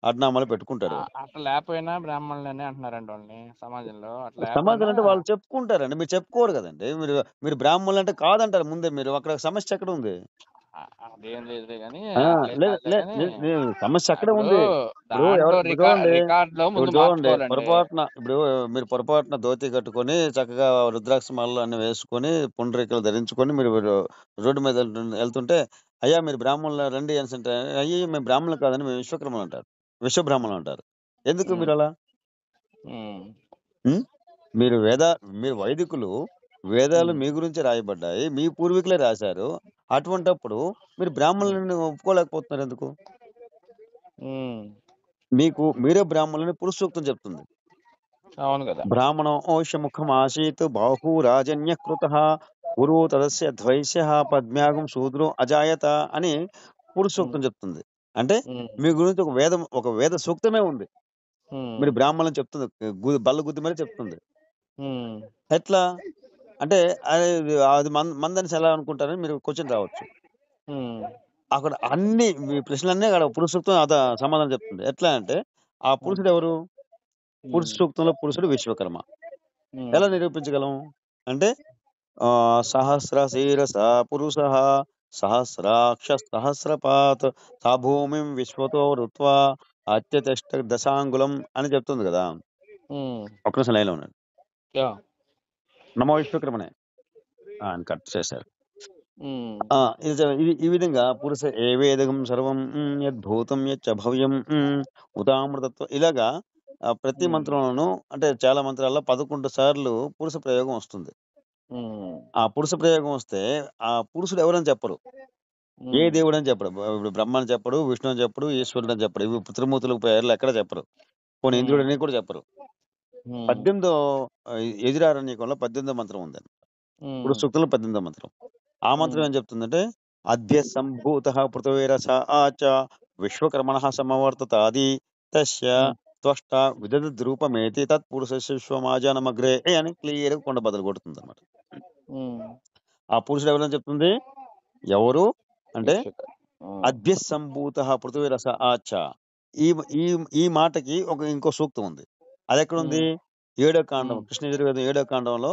అడ్నామాలు పెట్టుకుంటాడు. అట్లా లేకపోయినా బ్రాహ్మణులనే అంటున్నారండి వాళ్ళని సమాజంలో. సమాజంలో అంటే వాళ్ళు చెప్పుకుంటారండి. మీరు చెప్పుకోరు కదండి. మీరు బ్రాహ్మణులు అంటే కాదంటారు ముందే మీరు. అక్కడ సమస్య ఎక్కడ ఉంది? అదేం లేదులే గాని సమస్య అక్కడే ఉంది. మీరు పొరపాటున ధోతి కట్టుకొని చక్కగా రుద్రాక్ష మాలలు అన్ని వేసుకొని పుండ్రీకలు ధరించుకొని మీరు రోడ్డు మీద వెళ్తుంటే, అయ్యా మీరు బ్రాహ్మణులు రండి అని అంటే, అయ్యో మేము బ్రాహ్మణులు కాదని మేము విశ్వకర్మలు అంటారు, విశ్వబ్రాహ్మణులు అంటారు. ఎందుకు మీరు అలా? మీరు వైదికులు, వేదాలు మీ గురించి రాయబడ్డాయి, మీ పూర్వీకులే రాశారు. అటువంటప్పుడు మీరు బ్రాహ్మణులను ఒప్పుకోలేకపోతున్నారు ఎందుకు? మీరే బ్రాహ్మణులని పురుష సూక్తం చెప్తుంది. అవును కదా. బ్రాహ్మణం ఓషముఖం ఆసీత్ బాహు రాజన్య కృత గురు తదస్య ద్వైశ్య పద్మ్యాగం శూద్రో అజాయత అని పురుష సూక్తం చెప్తుంది. అంటే మీ గురించి ఒక వేద సూక్తమే ఉంది. మీరు బ్రాహ్మణులు చెప్తుంది, బల్ల గుద్ది మరి చెప్తుంది. ఎట్లా అంటే అది మందని ఎలా అనుకుంటారని మీరు క్వశ్చన్ రావచ్చు. అక్కడ అన్ని మీ ప్రశ్నలన్నీ అక్కడ పురుష సూక్తం సమాధానం చెప్తుంది. ఎట్లా అంటే ఆ పురుషుడు ఎవరు? పురుష సూక్తంలో పురుషుడు విశ్వకర్మ. ఎలా నిరూపించగలం అంటే సహస్ర శీరస పురుష సహస్రాక్ష సహస్రపాత్ సా భూమిం విశ్వతో రుత్వా అత్యతిష్ట దశాంగులం అని చెప్తుంది కదా. ఒక్క నిమిషం లైన్లో ఉన్నాడు. నమో విశ్వకర్మనే అని కట్ చేశారు. ఈ విధంగా పురుష ఏవేదగం సర్వం యద్భూతం యచ్చ భవ్యం ఉదామృతత్వం, ఇలాగా ప్రతి మంత్రంలోనూ అంటే చాలా మంత్రాల్లో 11 సార్లు పురుష ప్రయోగం వస్తుంది. ఆ పురుష ప్రయోగం వస్తే ఆ పురుషుడు ఎవరని చెప్పరు, ఏ దేవుడు అని చెప్పడు. ఇప్పుడు బ్రహ్మ అని చెప్పడు, విష్ణు అని చెప్పడు, ఈశ్వరుడు అని చెప్పడు. ఇవి త్రిమూర్తుల పేర్లు ఎక్కడ చెప్పరు. పోనీ ఇంద్రుడు అని కూడా చెప్పరు. 18వ యజురారణ్యకంలో 18వ మంత్రం ఉంది. పురుష సూక్తంలో 18వ మంత్రం. ఆ మంత్రం ఏం చెప్తుందంటే అద్య సంభూత పృథివీరస ఆచ విశ్వకర్మణ సమవర్తతాది తస్య త్వష్ట విదద్ రూపమేతి తత్ పురుషస్య విశ్వమాజానమగ్రే అని క్లియర్ గా కొండ బదులు కొడుతుంది అనమాట. ఆ పురుషుడు ఎవరని చెప్తుంది? ఎవరు అంటే అద్య సంభూత పృథివీరస ఆచ. ఈ మాటకి ఇంకో సూక్తం ఉంది. అది ఎక్కడుంది? 7వ కాండం, కృష్ణ యజుర్వేదం 7వ కాండంలో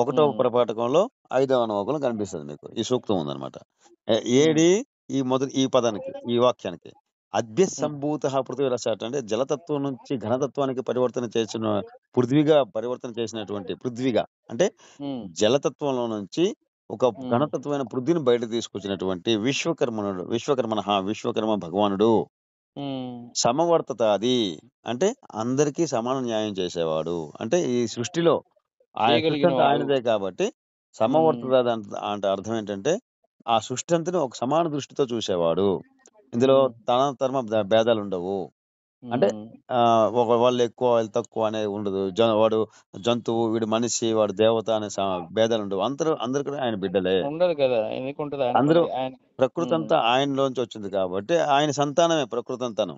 1వ ప్రపాఠకంలో 5వ నవకం కనిపిస్తుంది మీకు. ఈ సూక్తం ఉందన్నమాట. ఈ పదానికి, ఈ వాక్యానికి అద్య సంభూత పృథివీరస అంటే జలతత్వం నుంచి ఘనతత్వానికి పరివర్తన చేసినటువంటి పృథ్వీగా అంటే జలతత్వంలో నుంచి ఒక ఘనతత్వమైన పృథ్వీని బయట తీసుకొచ్చినటువంటి విశ్వకర్మ భగవానుడు. సమవర్తత అది అంటే అందరికీ సమాన న్యాయం చేసేవాడు. అంటే ఈ సృష్టిలో ఆయనదే కాబట్టి సమవర్తత అంటే అర్థం ఏంటంటే ఆ సృష్టి అంతని ఒక సమాన దృష్టితో చూసేవాడు. ఇందులో తన భేదాలు ఉండవు. అంటే ఉమ్. వాళ్ళు ఎక్కువ, వాళ్ళు తక్కువ అనేది ఉండదు. వాడు జంతువు, వీడు మనిషి, వాడు దేవత అనే భేదాలు ఉండవు. అందరూ కూడా ఆయన బిడ్డలే. ఉండదు కదా, ఎందుకు ఉంటుంది? ఆయన అందరూ ఆయన. ప్రకృతి అంతా ఆయనలోంచి వచ్చింది కాబట్టి ఆయన సంతానమే ప్రకృతి అంతాను.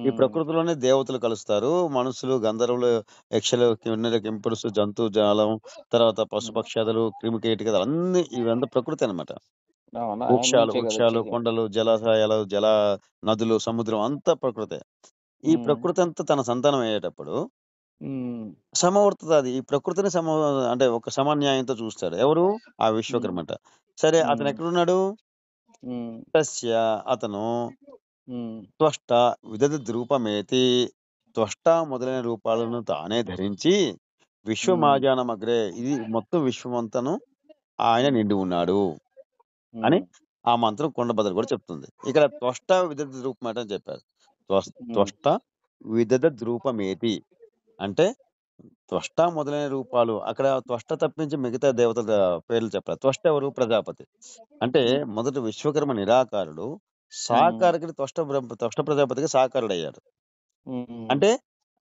ఈ ప్రకృతిలోనే దేవతలు కలుస్తారు. మనుషులు, గంధర్వులు, యక్షలు, కిన్నెర, కింపురుషు, జంతు జాలం, తర్వాత పశుపక్షాదులు, క్రిమికీటకాలు అన్ని ఇవంతా ప్రకృతి అన్నమాట. అవునా? ఆయన నుంచే కదా వృక్షాలు, వచ్చేది. కొండలు, జలాశయాలు, నదులు, సముద్రం అంతా ప్రకృతే. ఈ ప్రకృతి అంతా తన సంతానం అయ్యేటప్పుడు సమవర్తత అది. ఈ ప్రకృతిని అంటే ఒక సమన్యాయంతో చూస్తాడు. ఎవరు? ఆ విశ్వకర్మ అంట. సరే, అతను ఎక్కడున్నాడు? తస్య అతను త్వష్ట విదదద్ రూపమేతి, త్వష్ట మొదలైన రూపాలను తానే ధరించి విశ్వమాజానమగ్రే, ఇది మొత్తం విశ్వమంతను ఆయన నిండి ఉన్నాడు అని ఆ మంత్రం కొండ బదులు కూడా చెప్తుంది. ఇక్కడ త్వష్ట విదదద్ రూపమేట అని చెప్పారు. త్వష్ట విదదద్ రూపమేతి అంటే త్వష్ట మొదలైన రూపాలు. అక్కడ త్వష్ట తప్పించి మిగతా దేవతల పేర్లు చెప్పాలి. త్వష్ట ఎవరు? ప్రజాపతి. అంటే మొదట విశ్వకర్మ నిరాకారుడు, సాకారకుడు త్వష్ట ప్రజాపతికి సాకారుడయ్యాడు. అంటే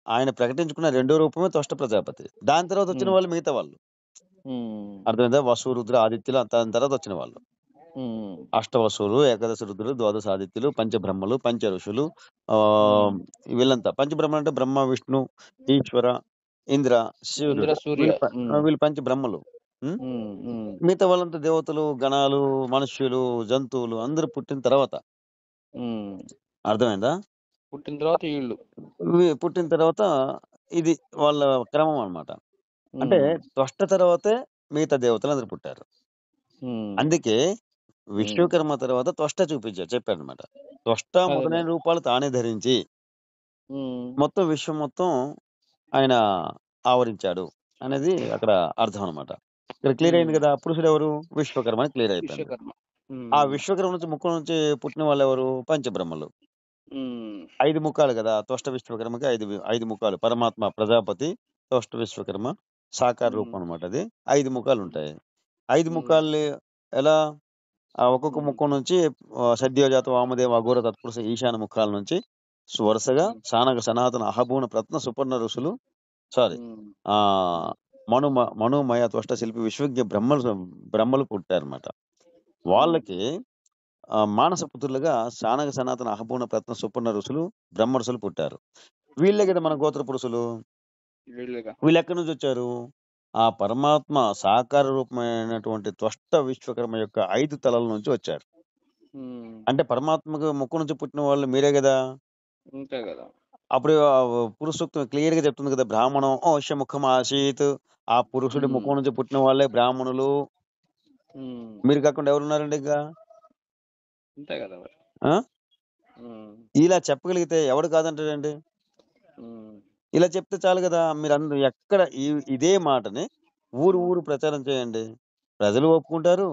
ఆయన ప్రకటించుకున్న రెండో రూపమే త్వష్ట ప్రజాపతి. దాని తర్వాత వచ్చిన వాళ్ళు మిగతా వాళ్ళు. అర్థమైందా? వసు, రుద్ర, ఆదిత్యులు దాని తర్వాత వచ్చిన వాళ్ళు. అష్టవసులు, ఏకాదశ రుద్రులు, ద్వాదశ ఆదిత్యులు, పంచబ్రహ్మలు, పంచ ఋషులు, వీళ్ళంతా. పంచబ్రహ్మలు అంటే బ్రహ్మ, విష్ణు, ఈశ్వర, ఇంద్ర, సూర్యుడు, వీళ్ళు పంచబ్రహ్మలు. మిగతా వాళ్ళంతా దేవతలు, గణాలు, మనుష్యులు, జంతువులు అందరూ పుట్టిన తర్వాత. అర్థమైందా? పుట్టిన తర్వాత ఇది వాళ్ళ క్రమం అన్నమాట. అంటే త్వష్ట తర్వాతే మిగతా దేవతలు అందరు పుట్టారు. అందుకే విశ్వకర్మ తర్వాత త్వష్ట చెప్పాడు అనమాట. త్వష్ట మొదలైన రూపాలు తానే ధరించి మొత్తం విశ్వం మొత్తం ఆయన ఆవరించాడు అనేది అక్కడ అర్థం అనమాట. ఇక్కడ క్లియర్ అయింది కదా. పురుషుడు ఎవరు? విశ్వకర్మ అని క్లియర్ అయిపోయింది. ఆ విశ్వకర్మ నుంచి ముక్కు నుంచి పుట్టిన వాళ్ళు ఎవరు? పంచబ్రహ్మలు. 5 ముఖాలు కదా. త్వష్ట విశ్వకర్మకి 5 ముఖాలు. పరమాత్మ, ప్రజాపతి, త్వష్ట విశ్వకర్మ సాకార రూపం అనమాట. అది 5 ముఖాలు ఉంటాయి. 5 ముఖాలు ఎలా? ఒక్కొక్క ముఖం నుంచి సద్యోజాత, వామదేవ, అఘోర, తత్పురుష, ఈశాన ముఖాల నుంచి వరుసగా సానగ, సనాతన, అహభూన, ప్రత్న, సుపర్ణ ఋషులు, మనుమయ, త్వష్ట, శిల్పి, విశ్వజ్ఞ బ్రహ్మలు పుట్టారన్నమాట. వాళ్ళకి మానస పుత్రులుగా సానగ, సనాతన, అహభూన, ప్రత్న, సుపర్ణ ఋషులు, బ్రహ్మ ఋషులు పుట్టారు. వీళ్ళే కదా మన గోత్ర పురుషులు. వీళ్ళు ఎక్కడి నుంచి వచ్చారు? ఆ పరమాత్మ సాకార రూపమైనటువంటి త్వష్ట విశ్వకర్మ యొక్క 5 తలల నుంచి వచ్చారు. అంటే పరమాత్మకు ముక్కు నుంచి పుట్టిన వాళ్ళు మీరే కదా. అప్పుడు పురుషోక్తం క్లియర్ గా చెప్తుంది కదా. బ్రాహ్మణం ముఖం ఆసీత్. ఆ పురుషుడి ముఖం నుంచి పుట్టిన వాళ్ళే బ్రాహ్మణులు. మీరు కాకుండా ఎవరున్నారండి ఇంకా? ఇలా చెప్పగలిగితే ఎవడు కాదంటాడండి? ఇలా చెప్తే చాలు కదా. మీరు అందరూ ఎక్కడ ఇదే మాటని ఊరు ప్రచారం చేయండి. ప్రజలు ఒప్పుకుంటారు,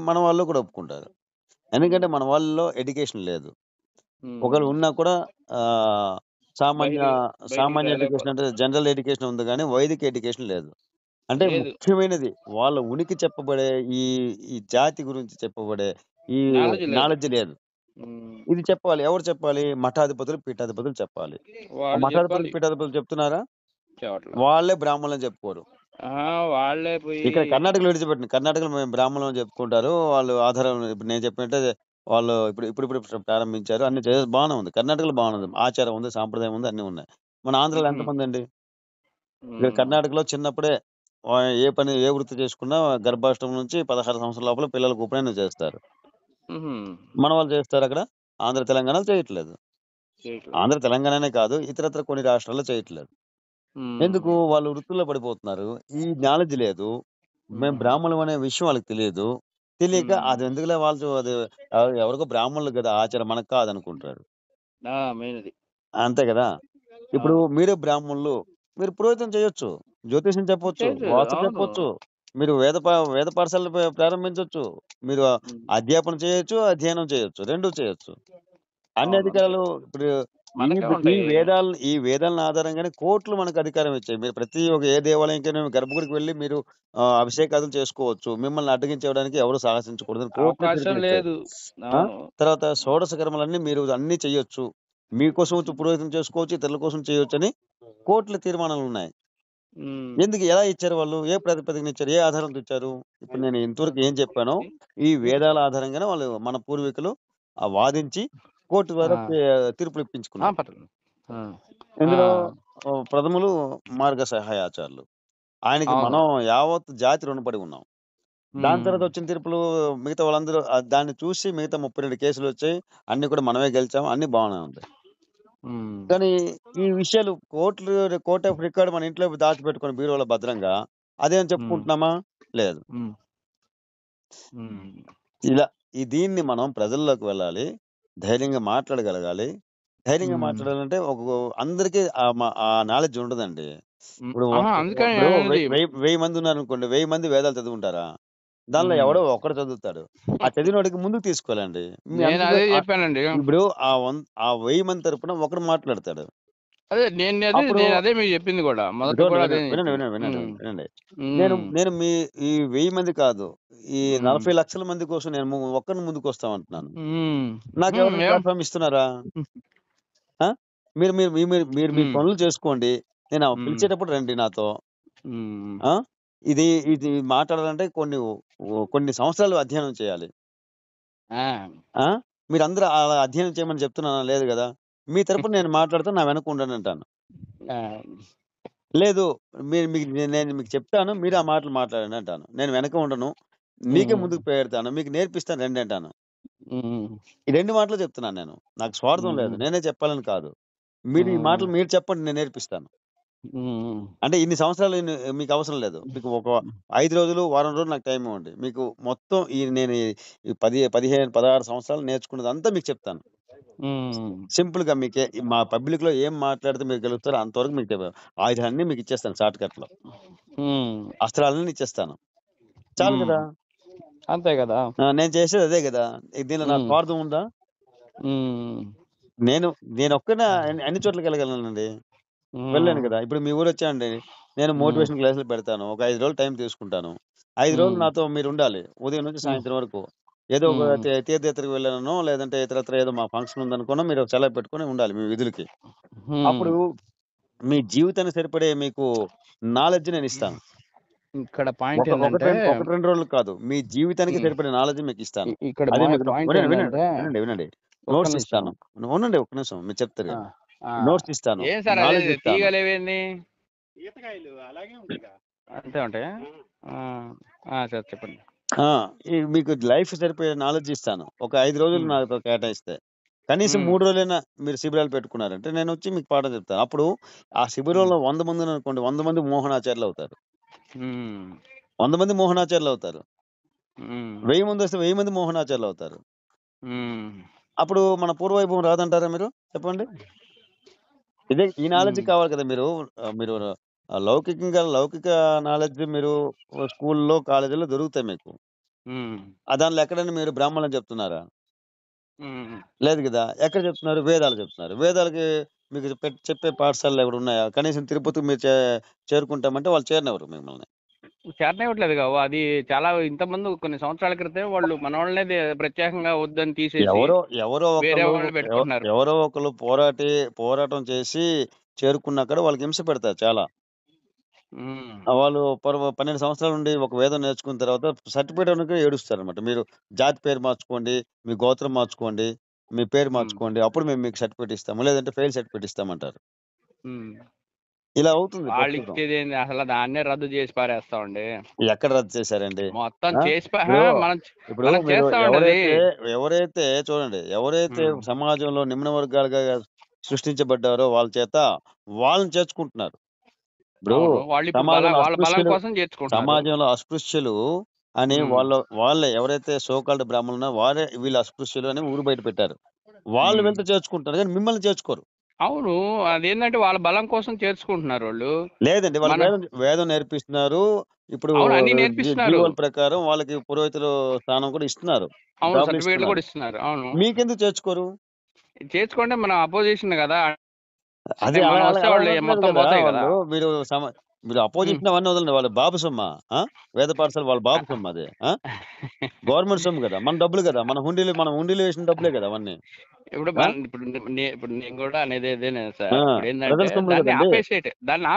మన వాళ్ళు కూడా ఒప్పుకుంటారు. ఎందుకంటే మన వాళ్ళలో ఎడ్యుకేషన్ లేదు. ఒకవేళ ఉన్నా కూడా సామాన్య ఎడ్యుకేషన్ అంటే జనరల్ ఎడ్యుకేషన్ ఉంది, కానీ వైదిక ఎడ్యుకేషన్ లేదు. అంటే ముఖ్యమైనది వాళ్ళ ఉనికి చెప్పబడే ఈ జాతి గురించి చెప్పబడే ఈ నాలెడ్జ్ లేదు. ఇది చెప్పాలి. ఎవరు చెప్పాలి? మఠాధిపతులు, పీఠాధిపతులు చెప్పాలి. మఠాధిపతులు, పీఠాధిపతులు చెప్తున్నారా? వాళ్ళే బ్రాహ్మణులని చెప్పుకోరు. ఇక్కడ కర్ణాటకలో విడిచిపెట్టిన కర్ణాటకలో మేము బ్రాహ్మణులు చెప్పుకుంటారు. వాళ్ళు ఆధారం ఇప్పుడు నేను చెప్పినట్టే వాళ్ళు ఇప్పుడు ప్రారంభించారు. అన్ని బాగానే ఉంది. కర్ణాటకలో బాగానే ఉంది. ఆచారం ఉంది, సాంప్రదాయం ఉంది, అన్ని ఉన్నాయి. మన ఆంధ్రాలో ఎంతమంది అండి? ఇక్కడ కర్ణాటకలో చిన్నప్పుడే ఏ వృత్తి చేసుకున్నా గర్భాష్టం నుంచి 16 సంవత్సరాల లోపల పిల్లలకు ఉపనయనం చేస్తారు. మన వాళ్ళు చేస్తారు. అక్కడ ఆంధ్ర, తెలంగాణలో చేయట్లేదు. ఆంధ్ర, తెలంగాణనే కాదు, ఇతరత్ర కొన్ని రాష్ట్రాల్లో చేయట్లేదు. ఎందుకు? వాళ్ళు వృత్తుల్లో పడిపోతున్నారు. ఈ నాలెడ్జ్ లేదు. మేము బ్రాహ్మణులు అనే విషయం వాళ్ళకి తెలియదు. తెలియక అది ఎందుకులే వాళ్ళు అది ఎవరికో బ్రాహ్మణులు కదా ఆచారం, మనకు కాదనుకుంటారు. అంతే కదా. ఇప్పుడు మీరే బ్రాహ్మణులు, మీరు పురోహితం చేయొచ్చు, జ్యోతిషం చెప్పొచ్చు, వాస్తు చెప్పొచ్చు, మీరు వేద పాఠశాలలు ప్రారంభించవచ్చు, మీరు అధ్యాపన చేయొచ్చు, అధ్యయనం చేయొచ్చు, 2 చేయొచ్చు. అన్ని అధికారాలు ఇప్పుడు ఈ వేదాలను ఆధారంగానే కోర్టులు మనకు అధికారం ఇచ్చాయి. మీరు ప్రతి ఒక్క ఏ దేవాలయంకైనా గర్భగుడికి వెళ్ళి మీరు అభిషేకాలు చేసుకోవచ్చు. మిమ్మల్ని అడ్డగించడానికి ఎవరు సాహసించకూడదు. కోర్టు తర్వాత షోడశ కర్మలన్నీ మీరు అన్ని చెయ్యొచ్చు. మీకోసం వచ్చి పురోహితం చేసుకోవచ్చు, ఇతరుల కోసం చేయొచ్చు అని కోర్టుల తీర్మానాలు ఉన్నాయి. ఎందుకు ఎలా ఇచ్చారు వాళ్ళు? ఏ ప్రాతిపదికన ఇచ్చారు? ఏ ఆధారంతో ఇచ్చారు? ఇప్పుడు నేను ఇంతవరకు ఏం చెప్పానో ఈ వేదాల ఆధారంగానే వాళ్ళు మన పూర్వీకులు వాదించి కోర్టు ద్వారా తీర్పులు ఇప్పించుకున్నారు. ఇందులో ప్రథములు మార్గ సహాయాచార్యులు. ఆయనకి మనం యావత్ జాతి రుణపడి ఉన్నాం. దాని తర్వాత వచ్చిన తీర్పులు మిగతా వాళ్ళందరూ దాన్ని చూసి మిగతా 32 కేసులు వచ్చాయి. అన్ని కూడా మనమే గెలిచాం. అన్ని బాగానే ఉంది. కానీ ఈ విషయాలు కోర్ట్ ఆఫ్ రికార్డ్ మన ఇంట్లో దాచిపెట్టుకుని బీరువాలో భద్రంగా అదేం చెప్పుకుంటున్నామా? లేదు. ఇలా దీన్ని మనం ప్రజల్లోకి వెళ్ళాలి, ధైర్యంగా మాట్లాడగలగాలి. ధైర్యంగా మాట్లాడాలంటే అందరికీ ఆ నాలెడ్జ్ ఉండదండి. ఇప్పుడు 1000 మంది ఉన్నారనుకోండి, 1000 మంది వేదాలు చదువుకుంటారా? దానిలో ఎవడో ఒక్కడు చదువుతాడు. ఆ చదివినోడికి ముందుకు తీసుకోవాలండి. ఇప్పుడు ఆ 1000 మంది తరపున ఒకడు మాట్లాడతాడు. అదే మీకు చెప్పింది కూడా. వినండి. నేను మీ ఈ 1000 మంది కాదు, ఈ 40 లక్షల మంది కోసం నేను ఒక్కరిని ముందుకు వస్తామంటున్నాను. నాకెవరైనా ప్లాట్ఫామ్ ఇస్తున్నారా? మీరు మీరు మీరు మీరు మీ పనులు చేసుకోండి. నేను పిలిచేటప్పుడు రండి నాతో. ఇది ఇది మాట్లాడాలంటే కొన్ని సంవత్సరాలు అధ్యయనం చేయాలి. మీరందరూ అలా అధ్యయనం చేయమని చెప్తున్నానా? లేదు కదా. మీ తరపున నేను మాట్లాడుతూ నా వెనక ఉండండి అంటాను. లేదు, నేను మీకు చెప్తాను, మీరు ఆ మాటలు మాట్లాడండి అంటాను. నేను వెనక ఉండను, మీకే ముందుకు పెడతాను, మీకు నేర్పిస్తాను రండి అంటాను. ఈ 2 మాటలు చెప్తున్నాను నేను. నాకు స్వార్థం లేదు, నేనే చెప్పాలని కాదు. మీరు ఈ మాటలు మీరు చెప్పండి, నేను నేర్పిస్తాను. అంటే ఇన్ని సంవత్సరాలు మీకు అవసరం లేదు. మీకు ఒక 5 రోజులు, వారం రోజులు నాకు టైం ఇవ్వండి. మీకు మొత్తం నేను 10, 15, 16 సంవత్సరాలు నేర్చుకున్నదంతా మీకు చెప్తాను. సింపుల్ గా మీకే మా పబ్లిక్ లో ఏం మాట్లాడితే మీరు గెలుస్తారో అంతవరకు మీకు ఆయుధాలన్నీ మీకు ఇచ్చేస్తాను. షార్ట్ కట్ లో అస్త్రాలన్నీ ఇచ్చేస్తాను. చాలు కదా. అంతే కదా. నేను చేసేది అదే కదా. దీనిలో నాకు స్వార్థం ఉందా? నేను ఒక్కనే అన్ని చోట్లకి వెళ్ళగలనండి. వెళ్ళాను కదా. ఇప్పుడు మీ ఊరు వచ్చానండి, నేను మోటివేషన్ క్లాసులు పెడతాను. ఒక 5 రోజులు టైం తీసుకుంటాను. 5 రోజులు నాతో మీరు ఉండాలి, ఉదయం నుంచి సాయంత్రం వరకు. ఏదో ఒక తీర్థయాత్రకు వెళ్ళానో, లేదంటే ఇతరత్ర ఏదో మా ఫంక్షన్ ఉందనుకున్నా మీరు సెలవు పెట్టుకుని ఉండాలి మీ విధులకి. అప్పుడు మీ జీవితానికి సరిపడే మీకు నాలెడ్జ్ నేను ఇస్తాను. ఇక్కడ పాయింట్ ఒకటి 2 రోజులు కాదు, మీ జీవితానికి సరిపడే నాలెడ్జ్ మీకు ఇస్తాను. వినండి. నోట్స్ ఇస్తాను. ఉండండి ఒక్క నిమిషం, మీరు చెప్తారు. నోట్స్ ఇస్తాను, నాలెడ్జ్ ఇస్తాను. అంతే ఉంటాయా? చెప్పండి. మీకు లైఫ్ సరిపోయే నాలెడ్జ్ ఇస్తాను. ఒక 5 రోజులు నాతో కేటాయిస్తే, కనీసం 3 రోజులైనా మీరు శిబిరాలు పెట్టుకున్నారంటే నేను వచ్చి మీకు పాఠం చెప్తాను. అప్పుడు ఆ శిబిరంలో 100 మంది అనుకోండి, 100 మంది మోహనాచార్యులు అవుతారు. 100 మంది మోహనాచార్యులు అవుతారు. 1000 మంది వస్తే 1000 మంది మోహనాచార్యులు అవుతారు. అప్పుడు మన పూర్వవైభవం రాదంటారా మీరు? చెప్పండి. ఇదే ఈ నాలెడ్జ్ కావాలి కదా. మీరు లౌకిక నాలెడ్జ్ మీరు స్కూల్లో, కాలేజీలో దొరుకుతాయి మీకు. దానిలో ఎక్కడైనా మీరు బ్రాహ్మణులు చెప్తున్నారా? లేదు కదా. ఎక్కడ చెప్తున్నారు? వేదాలు చెప్తున్నారు. వేదాలకి మీకు చెప్పే పాఠశాలలు ఎక్కడ ఉన్నాయా? కనీసం తిరుపతికి మీరు చేరుకుంటామంటే వాళ్ళు చేరనివ్వరు మిమ్మల్ని. చేరనివ్వట్లేదు కావు. అది చాలా ఇంతకుముందు కొన్ని సంవత్సరాల క్రితం వాళ్ళు మన వాళ్ళనే ప్రత్యేకంగా వద్దని తీసేసి ఎవరో ఒకరు పోరాటం చేసి చేరుకున్నాక వాళ్ళకి హింస పెడతారు చాలా. వాళ్ళు 12 సంవత్సరాల నుండి ఒక వేదం నేర్చుకున్న తర్వాత సర్టిఫికేట్ ఏడుస్తారు అనమాట. మీరు జాతి పేరు మార్చుకోండి, మీ గోత్రం మార్చుకోండి, మీ పేరు మార్చుకోండి, అప్పుడు మేము మీకు సర్టిఫికేట్ ఇస్తాము, లేదంటే ఫెయిల్ సర్టిఫికేట్ ఇస్తామంటారు. ఇలా అవుతుంది. అసలు దాన్నే రద్దు చేసి పారేస్తామండి. ఎక్కడ రద్దు చేశారండి? మొత్తం చేసి ఇప్పుడు ఎవరైతే చూడండి, ఎవరైతే సమాజంలో నిమ్న వర్గాలుగా సృష్టించబడ్డారో వాళ్ళ చేత వాళ్ళని చేర్చుకుంటున్నారు. ఇప్పుడు సమాజంలో అస్పృశ్యులు అని వాళ్ళే ఎవరైతే సోకాల్డ్ బ్రాహ్మణులు వారే వీళ్ళు అస్పృశ్యులు అని ఊరు బయట పెట్టారు. వాళ్ళు వెళ్తే చేర్చుకుంటారు, కానీ మిమ్మల్ని చేర్చుకోరు. అవును, అదేంటంటే వాళ్ళ బలం కోసం చేర్చుకుంటున్నారు వాళ్ళు. లేదండి, వాళ్ళు వేదం నేర్పిస్తున్నారు. ఇప్పుడు జీవోల ప్రకారం వాళ్ళకి పురోహితులు స్థానం కూడా ఇస్తున్నారు. మీకెందుకు చేర్చుకోరు? చేర్చుకుంటే మన అపోజిషన్ కదా. అది మీరు మీరు అపోజిషన్ అవన్నీ వదలండి. వాళ్ళ బాబు సొమ్మ వేద పాఠశాల వాళ్ళ బాబు సొమ్ము అది. గవర్నమెంట్ సొమ్ము కదా, మన డబ్బులు కదా, మనం హుండీలో వేసిన డబ్బులే కదా అవన్నీ. ఇప్పుడు ఇప్పుడు నేను కూడా అనేది అదేనే సార్. ఇప్పుడు ఏంటంటే ప్రజల సొమ్ము కదండి. దాన్ని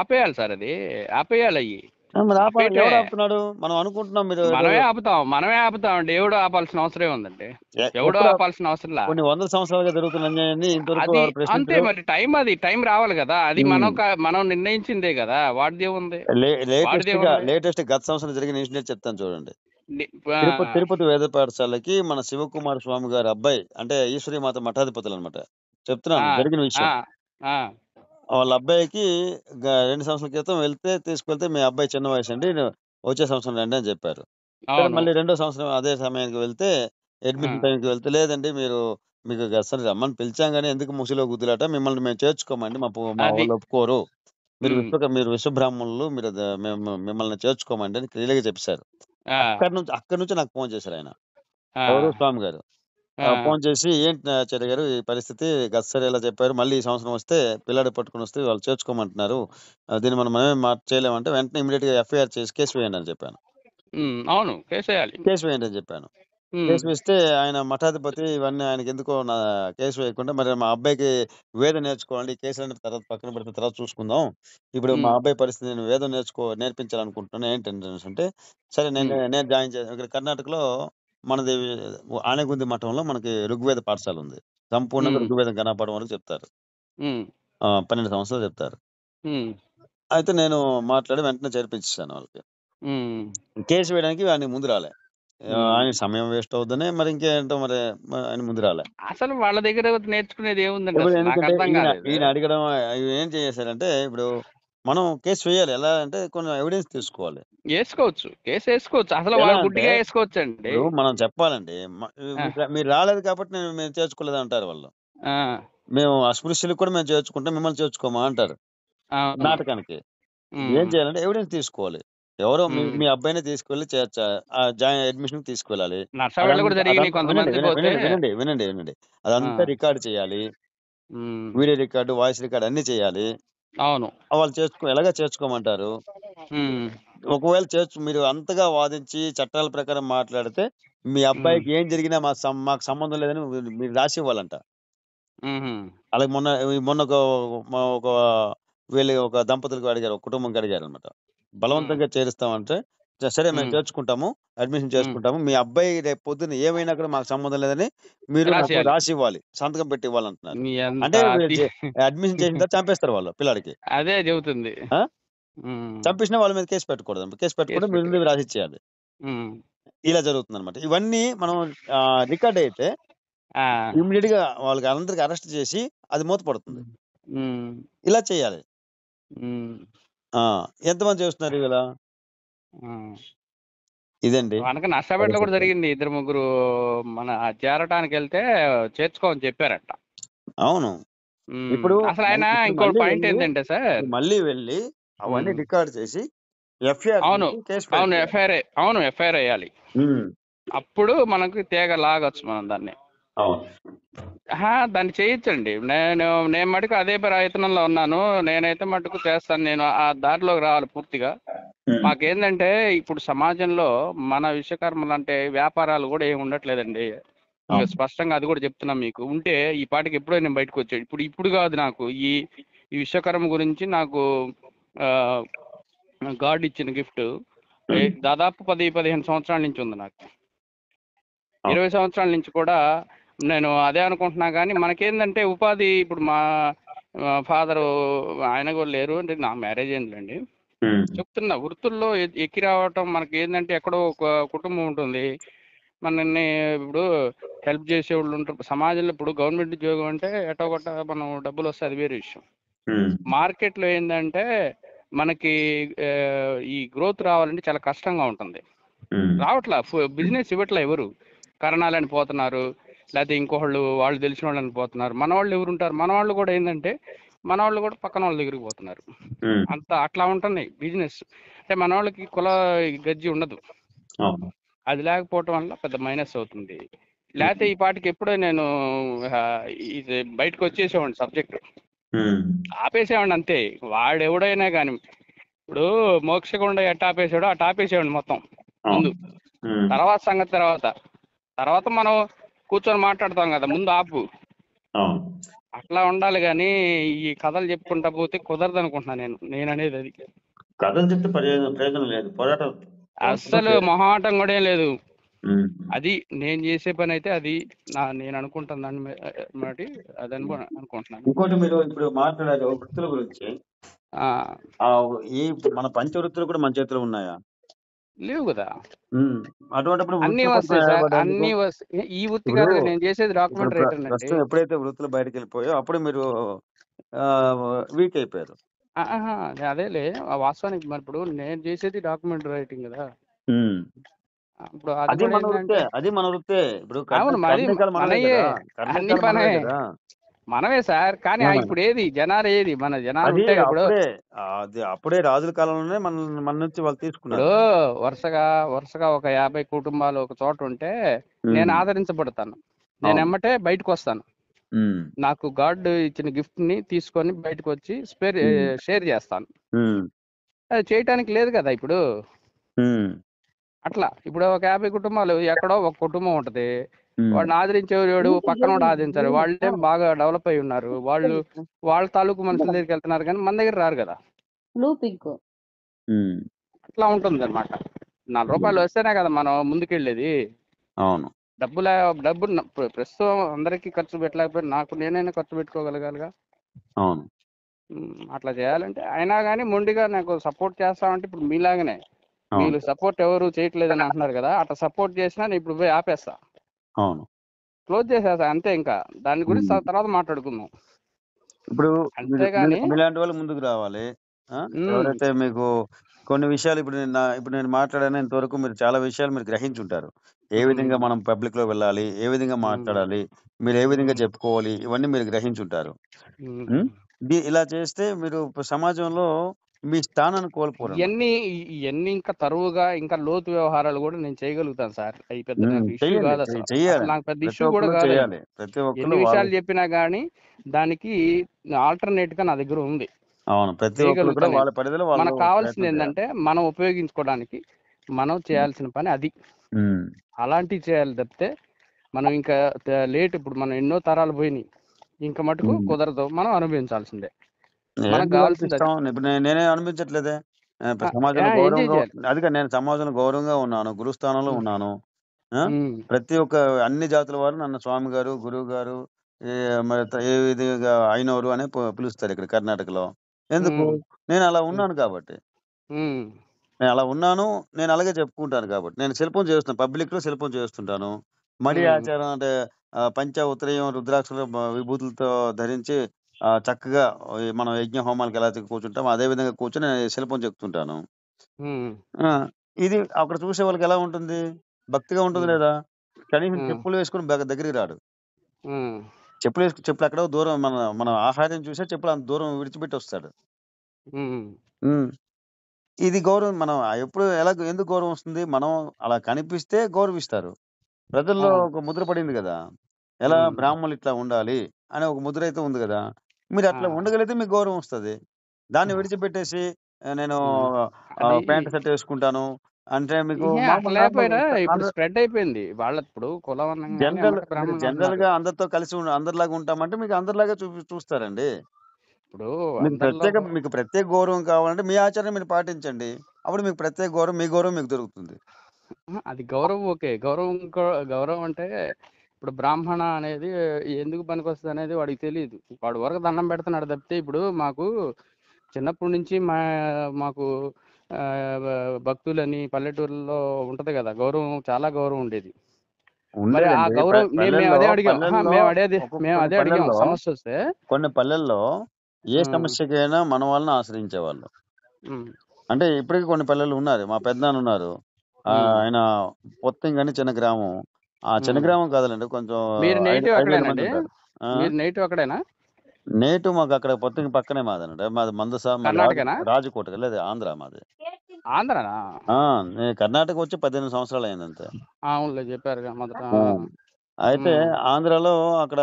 ఆపేయాలి సార్. అది ఆపేయాలి. అయ్యి మరి ఎవడు ఆపుతున్నాడు? మనం అనుకుంటున్నాం మీరు మనమే ఆపుతాం. దేవుడు ఆపాల్సిన అవసరం ఉందండి. ఎవడు ఆపాల్సిన అవసరం లా. కొన్ని వందల సంవత్సరాలుగా జరుగుతున్న అన్యాయాన్ని ఇంతవరకు అంతే మరి. టైం రావాలి కదా. అది మనం నిర్ణయించిందే కదా. వాడిదే ఉంది. లేటెస్ట్ గత సంవత్సరం జరిగిన ఇన్సిడెంట్ చెప్తాను చూడండి. తిరుపతి వేద పాఠశాలకి మన శివకుమార స్వామి గారి అబ్బాయి, అంటే ఈశ్వరీ మాత మఠాధిపతులు అనమాట, చెప్తున్నాను జరిగిన విషయం. వాళ్ళ అబ్బాయికి 2 సంవత్సరాల క్రితం తీసుకెళ్తే మీ అబ్బాయి చిన్న వయసు అండి, వచ్చే సంవత్సరం రండి అని చెప్పారు. మళ్ళీ 2వ సంవత్సరం అదే సమయానికి వెళ్తే, అడ్మిషన్ టైంకి వెళ్తే, లేదండి మీకు అసలు రమ్మని పిలిచాం కానీ ఎందుకు ముసిలో గుద్దులాట, మిమ్మల్ని మేము చేర్చుకోమండి, మా వాళ్ళు ఒప్పుకోరు, మీరు విశ్వబ్రాహ్మణులు, మేము మిమ్మల్ని చేర్చుకోమండి అని క్లియర్గా చెప్పారు. అక్కడి నుంచి నాకు ఫోన్ చేశారు ఆయన, ఎవరు స్వామి గారు. ఫోన్ చేసి, ఏంటి ఆచార్య గారు ఈ పరిస్థితి, గతసారి ఇలా చెప్పారు, మళ్ళీ ఈ సంవత్సరం వస్తే పిల్లాడి పట్టుకుని వస్తే వాళ్ళు చేర్చుకోమంటున్నారు, దీన్ని మనమే చేయలేమంటే వెంటనే ఇమీడియట్ గా ఎఫ్ఐఆర్ చేసి కేసు వేయండి అని చెప్పాను. అవును, కేసు వేయండి అని చెప్పాను. కేసు వేస్తే ఆయన మఠాధిపతి ఇవన్నీ ఆయనకి ఎందుకో కేసు వేయకుండా, మరి మా అబ్బాయికి వేదం నేర్చుకోవాలి, కేసులన్నీ తర్వాత పక్కన పెడితే తర్వాత చూసుకుందాం, ఇప్పుడు మా అబ్బాయి పరిస్థితి నేను వేదం నేర్పించాలనుకుంటున్నాను, ఏంటంటే అంటే, సరే నేను జాయిన్ చేశాను. ఇక్కడ కర్ణాటకలో మనది ఆనగుంది మఠంలో మనకి ఋగ్వేద పాఠశాల ఉంది. సంపూర్ణంగా ఋగ్వేదం గణపడం వరకు చెప్తారు. 12 సంవత్సరాలు చెప్తారు. అయితే నేను మాట్లాడి వెంటనే చేర్పించాను వాళ్ళకి. కేసు వేయడానికి ఆయన ముందు రాలే. ఆయన సమయం వేస్ట్ అవుతుందని, మరి ఇంకేంటో మరి ఆయన ముందు రాలే. అసలు వాళ్ళ దగ్గర నేర్చుకునేది ఏముందండి? ఈయన అడగడం ఏం చేశారంటే, ఇప్పుడు మనం కేసు వేయాలి. ఎలా అంటే కొన్ని ఎవిడెన్స్ తీసుకోవాలి. కేసు వేసుకోవచ్చు. అసలు వాళ్ళు గుడ్డిగా వేసుకోవచ్చు అండి. మనం చెప్పాలండి, మీరు రాలేదు కాబట్టి మేము చేర్చుకోలేదు అంటారు వాళ్ళు. మేము అస్పృశ్యులకు కూడా మేము చేర్చుకుంటాం, మిమ్మల్ని చేర్చుకోమా అంటారు నాటకానికి. ఏం చేయాలంటే ఎవిడెన్స్ తీసుకోవాలి. ఎవరో మీ అబ్బాయిని తీసుకెళ్లి అడ్మిషన్ తీసుకెళ్ళాలి. వినండి, అదంతా రికార్డ్ చేయాలి. వీడియో రికార్డు, వాయిస్ రికార్డు అన్ని చేయాలి. అవును, వాళ్ళు ఎలాగా చేర్చుకోమంటారు. ఒకవేళ మీరు అంతగా వాదించి చట్టాల ప్రకారం మాట్లాడితే, మీ అబ్బాయికి ఏం జరిగినా మాకు సంబంధం లేదని మీరు రాసి ఇవ్వాలంట. అలాగే మొన్న ఒక దంపతులకు అడిగారు, ఒక కుటుంబంకి అడిగారు అనమాట, బలవంతంగా చేరుస్తామంటే, సరే మేము చేర్చుకుంటాము, అడ్మిషన్ చేసుకుంటాము, మీ అబ్బాయి రేపు పొద్దున్న ఏమైనా కూడా మాకు సంబంధం లేదని మీరు రాసి ఇవ్వాలి, సంతకం పెట్టి ఇవ్వాలంటున్నారు. అంటే అడ్మిషన్ చేసిన తర్వాత చంపేస్తారు వాళ్ళు పిల్లాడికి. అదే చెబుతుంది. చంపేసిన వాళ్ళ మీద కేసు పెట్టకూడదు, కేసు పెట్టకుండా మీరు రాసి ఇచ్చేయాలి. ఇలా జరుగుతుంది అనమాట. ఇవన్నీ మనం రికార్డ్ అయితే ఇమ్మీడియట్ గా వాళ్ళకి అందరికి అరెస్ట్ చేసి అది మూతపడుతుంది. ఇలా చేయాలి. ఎంతమంది చేస్తున్నారు ఇలా? ఇదండి. మనకు నష్టపేటలో కూడా జరిగింది. 2-3 మన చేరటానికి వెళ్తే చేర్చుకోమని చెప్పారట. అవును. ఇప్పుడు అసలు ఆయన ఇంకో పాయింట్ ఏంటంటే సార్, మళ్ళీ వెళ్ళి అవన్నీ రికార్డ్ చేసి ఎఫ్ఐఆర్ వేయాలి. అప్పుడు మనకు తేగ లాగొచ్చు మనం దాన్ని. దాన్ని చేయొచ్చండి. నేను మటుకు అదే ప్రయత్నంలో ఉన్నాను. నేనైతే మటుకు చేస్తాను. నేను ఆ దారిలోకి రావాలి పూర్తిగా. మాకేందంటే ఇప్పుడు సమాజంలో మన విశ్వకర్మలు అంటే వ్యాపారాలు కూడా ఏమి ఉండట్లేదండి. స్పష్టంగా అది కూడా చెప్తున్నాం మీకు. ఉంటే ఈ పాటికి ఎప్పుడో నేను బయటకు వచ్చాడు. ఇప్పుడు కాదు, నాకు ఈ విశ్వకర్మ గురించి నాకు గాడ్ ఇచ్చిన గిఫ్ట్ దాదాపు 10-15 సంవత్సరాల నుంచి ఉంది. నాకు 20 సంవత్సరాల నుంచి కూడా నేను అదే అనుకుంటున్నా. కానీ మనకేందంటే ఉపాధి, ఇప్పుడు మా ఫాదరు ఆయన కూడా లేరు, అంటే నా మ్యారేజ్ ఏంటండి చెప్తున్నా, వృత్తుల్లో ఎక్కి రావటం మనకి ఏంటంటే ఎక్కడో ఒక కుటుంబం ఉంటుంది, మనల్ని ఇప్పుడు హెల్ప్ చేసేవాళ్ళు ఉంటారు సమాజంలో. ఇప్పుడు గవర్నమెంట్ ఉద్యోగం అంటే ఎటో కొట్ట మనం డబ్బులు వస్తే అది వేరే విషయం. మార్కెట్లో ఏంటంటే మనకి ఈ గ్రోత్ రావాలంటే చాలా కష్టంగా ఉంటుంది. రావట్లా, బిజినెస్ ఇవ్వట్లా, ఎవరు కరణాలని పోతున్నారు, లేకపోతే ఇంకోళ్ళు వాళ్ళు తెలిసిన వాళ్ళని పోతున్నారు. మన వాళ్ళు ఎవరు ఉంటారు? మన వాళ్ళు కూడా ఏంటంటే మన వాళ్ళు కూడా పక్కన వాళ్ళ దగ్గరికి పోతున్నారు. అట్లా ఉంటున్నాయి బిజినెస్. అంటే మన వాళ్ళకి కుల గజ్జి ఉండదు. అది లేకపోవటం వల్ల పెద్ద మైనస్ అవుతుంది. లేకపోతే ఈ పాటికి ఎప్పుడో నేను బయటకు వచ్చేసేవాడిని, సబ్జెక్టు ఆపేసేవాడిని అంతే. వాడెవడైనా కానీ ఇప్పుడు మోక్షగుండ ఎట్ట ఆపేసాడో అట్ట ఆపేసేవాడు మొత్తం ముందు. ఉమ్, తర్వాత సంగతి తర్వాత మనం కూర్చొని మాట్లాడతాం కదా, ముందు ఆపు. అవును. అట్లా ఉండాలి కానీ ఈ కథలు చెప్పుకుంటా పోతే కుదరదు అనుకుంటున్నాను నేను అనేది అది. కథలు చెప్తే ప్రయోజనం లేదు. పోరాటం అస్సలు మొహాటం కూడా ఏం లేదు. ఉమ్. అది నేను చేసే పని అయితే అది నేను అనుకుంటాను దాన్ని బట్టి అది అనుకుంటున్నాను. ఇంకోటి మీరు ఇప్పుడు మాట్లాడారు వృత్తుల గురించి. ఈ మన పంచవృత్తులు కూడా మన చేతిలో ఉన్నాయా? లేవు కదా. అటువంటిప్పుడు అన్ని వస్తాయి సార్, అన్ని వస్తాయి. ఈ వృత్తి కాదు నేను చేసేది, డాక్యుమెంటరీ రైటర్ అండి. ప్రస్తుతం ఎప్పుడైతే వృత్తులు బయటకు వెళ్ళిపోయో అప్పుడు మీరు వీక్ అయిపోయారు. అదేలే వాస్తవానికి. మరి ఇప్పుడు నేను చేసేది డాక్యుమెంటరీ రైటింగ్ కదా. ఇప్పుడు అది మన వృత్తే, అది మన వృత్తే. ఇప్పుడు అవును, అన్ని పనే మనమే సార్. కానీ ఇప్పుడు ఏది జనాలు ఏది మన జనాలు ఉంటే అప్పుడే రాజుల కాలంలోనే మన నుంచి వాళ్ళు తీసుకున్నారు. ఇప్పుడు వరుసగా ఒక 50 కుటుంబాలు ఒక చోట ఉంటే నేను ఆదరించబడతాను. నేను ఎమ్మటే బయటకు వస్తాను. నాకు గాడ్ ఇచ్చిన గిఫ్ట్ ని తీసుకొని బయటకు వచ్చి షేర్ చేస్తాను. అది చేయటానికి లేదు కదా ఇప్పుడు. అట్లా ఇప్పుడు ఒక 50 కుటుంబాలు, ఎక్కడో ఒక కుటుంబం ఉంటది, వాడిని ఆదరించేవాడు పక్కన వాడు ఆదరించారు. వాళ్ళేం బాగా డెవలప్ అయి ఉన్నారు, వాళ్ళ తాలూకు మనుషుల దగ్గరికి వెళ్తున్నారు కానీ మన దగ్గర రారు కదా. అట్లా ఉంటుంది అనమాట. 4 రూపాయలు వస్తేనే కదా మనం ముందుకెళ్ళేది. అవును. డబ్బు ప్రస్తుతం అందరికీ ఖర్చు పెట్టలేకపోయినా నాకు నేనైనా ఖర్చు పెట్టుకోగలగాలిగా. అవును. అట్లా చేయాలంటే అయినా కానీ మొండిగా నాకు సపోర్ట్ చేస్తామంటే ఇప్పుడు మీలాగనే మీరు సపోర్ట్ ఎవరు చేయట్లేదని అంటున్నారు కదా, అట్లా సపోర్ట్ చేసినా నేను ఇప్పుడు పోయి ఆపేస్తా. అవును. క్లోజ్ చేసేస్తా అంతే. ఇంకా దాని గురించి తర్వాత మాట్లాడుకుందాం. ఇప్పుడు అంతేగాని ఇలాంటి వాళ్ళు ముందుకు రావాలి. ఎవరైతే మీకు కొన్ని విషయాలు ఇప్పుడు నేను మాట్లాడాను ఇంతవరకు, మీరు చాలా విషయాలు మీరు గ్రహించుంటారు. ఏ విధంగా మనం పబ్లిక్ లో వెళ్ళాలి, ఏ విధంగా మాట్లాడాలి, మీరు ఏ విధంగా చెప్పుకోవాలి, ఇవన్నీ మీరు గ్రహించుంటారు. ఇలా చేస్తే మీరు సమాజంలో మీ స్థానాన్ని కోల్పోరు. ఇవన్నీ ఇంకా తరువుగా ఇంకా లోతు వ్యవహారాలు కూడా నేను చేయగలుగుతాను సార్. అవి పెద్ద నాకు ఇష్యూ కాదు అసలు. నాకు పెద్ద ఇష్యూ కూడా కాదు. ఎన్ని విషయాలు చెప్పినా గానీ దానికి ఆల్టర్నేట్ గా నా దగ్గర ఉంది. అవును. ప్రతి ఒక్కరు కూడా వాళ్ళ పరిధిలో మనకు కావాల్సింది ఏంటంటే మనం ఉపయోగించుకోవడానికి మనం చేయాల్సిన పని అది. అలాంటివి చేయాలి తప్పితే మనం ఇంకా లేట్. ఇప్పుడు మనం ఎన్నో తరాలు పోయినాయి, ఇంకా మటుకు కుదరదు. మనం అనుభవించాల్సిందే. మనకు కావాల్సింది ఇప్పుడు నేనే అనిపించట్లేదే. సమాజంలో గౌరవంగా, అందుకే నేను సమాజంలో గౌరవంగా ఉన్నాను, గురుస్థానంలో ఉన్నాను. ప్రతి ఒక్క అన్ని జాతుల వారు నన్ను స్వామి గారు, గురువు గారు, ఏ విధంగా అయినోరు అని పిలుస్తారు ఇక్కడ కర్ణాటకలో. ఎందుకు? నేను అలా ఉన్నాను కాబట్టి. నేను అలా ఉన్నాను. నేను అలాగే చెప్పుకుంటాను కాబట్టి. నేను శిల్పం చేస్తున్నాను, పబ్లిక్ లో శిల్పం చేస్తుంటాను. మడి ఆచారం అంటే పంచ ఉత్తరీయం రుద్రాక్షలు విభూతులతో ధరించి చక్కగా మనం యజ్ఞ హోమాలకు ఎలా కూర్చుంటాం అదే విధంగా కూర్చొని నేను శిల్పం చెప్తుంటాను. ఇది అక్కడ చూసే వాళ్ళకి ఎలా ఉంటుంది? భక్తిగా ఉంటుంది లేదా? కనీసం చెప్పులు వేసుకుని దగ్గరికి రాడు. చెప్పులు ఎక్కడో దూరం, మన ఆహారం చూసే చెప్పులు అంత దూరం విడిచిపెట్టి వస్తాడు. ఇది గౌరవం. మనం ఎప్పుడు ఎందుకు గౌరవం వస్తుంది? మనం అలా కనిపిస్తే గౌరవిస్తారు. ప్రజల్లో ఒక ముద్ర పడింది కదా, ఎలా బ్రాహ్మణులు ఇట్లా ఉండాలి అనే ఒక ముద్ర అయితే ఉంది కదా. మీరు అట్లా ఉండగలిగితే మీకు గౌరవం వస్తుంది. దాన్ని విడిచిపెట్టేసి నేను ప్యాంట్ షర్ట్ వేసుకుంటాను అంటే మీకు స్ప్రెడ్ అయిపోయింది వాళ్ళ. ఇప్పుడు కులం జనరల్ గా అందరితో కలిసి అందరిలాగా ఉంటామంటే మీకు అందరిలాగా చూస్తారండి. ఇప్పుడు మీకు ప్రత్యేక గౌరవం కావాలంటే మీ ఆచరణ మీరు పాటించండి. అప్పుడు మీకు ప్రత్యేక గౌరవం, మీ గౌరవం మీకు దొరుకుతుంది. అది గౌరవం. ఓకే, గౌరవం అంటే ఇప్పుడు బ్రాహ్మణ అనేది ఎందుకు పనికొస్తుంది అనేది వాడికి తెలియదు. వాడు వరకు దండం పెడుతున్నాడు తప్పితే. ఇప్పుడు మాకు చిన్నప్పటి నుంచి మాకు భక్తులని పల్లెటూరులో ఉంటది కదా, గౌరవం, చాలా గౌరవం ఉండేది. మరి ఆ గౌరవం మేము అదే అడిగాం సమస్య వస్తే. కొన్ని పల్లెల్లో ఏ సమస్యకైనా మన వాళ్ళని ఆశ్రయించేవాళ్ళు. అంటే ఇప్పటికీ కొన్ని పల్లెలు ఉన్నారు. మా పెద్దనాన్న ఉన్నారు, ఆయన పొత్తింగ్ అని చిన్న గ్రామం. ఆ చిన్న గ్రామం కాదులేండి, కొంచెం 5,000 మంది ఉంటారు. నేటు మాకు అక్కడ పొత్తింగ్ పక్కనే మాదనండి. మాది మందస, రాజకోట. లేదు, ఆంధ్ర మాది. కర్ణాటక వచ్చి 18 సంవత్సరాలు అయింది అంతే. అయితే ఆంధ్రాలో అక్కడ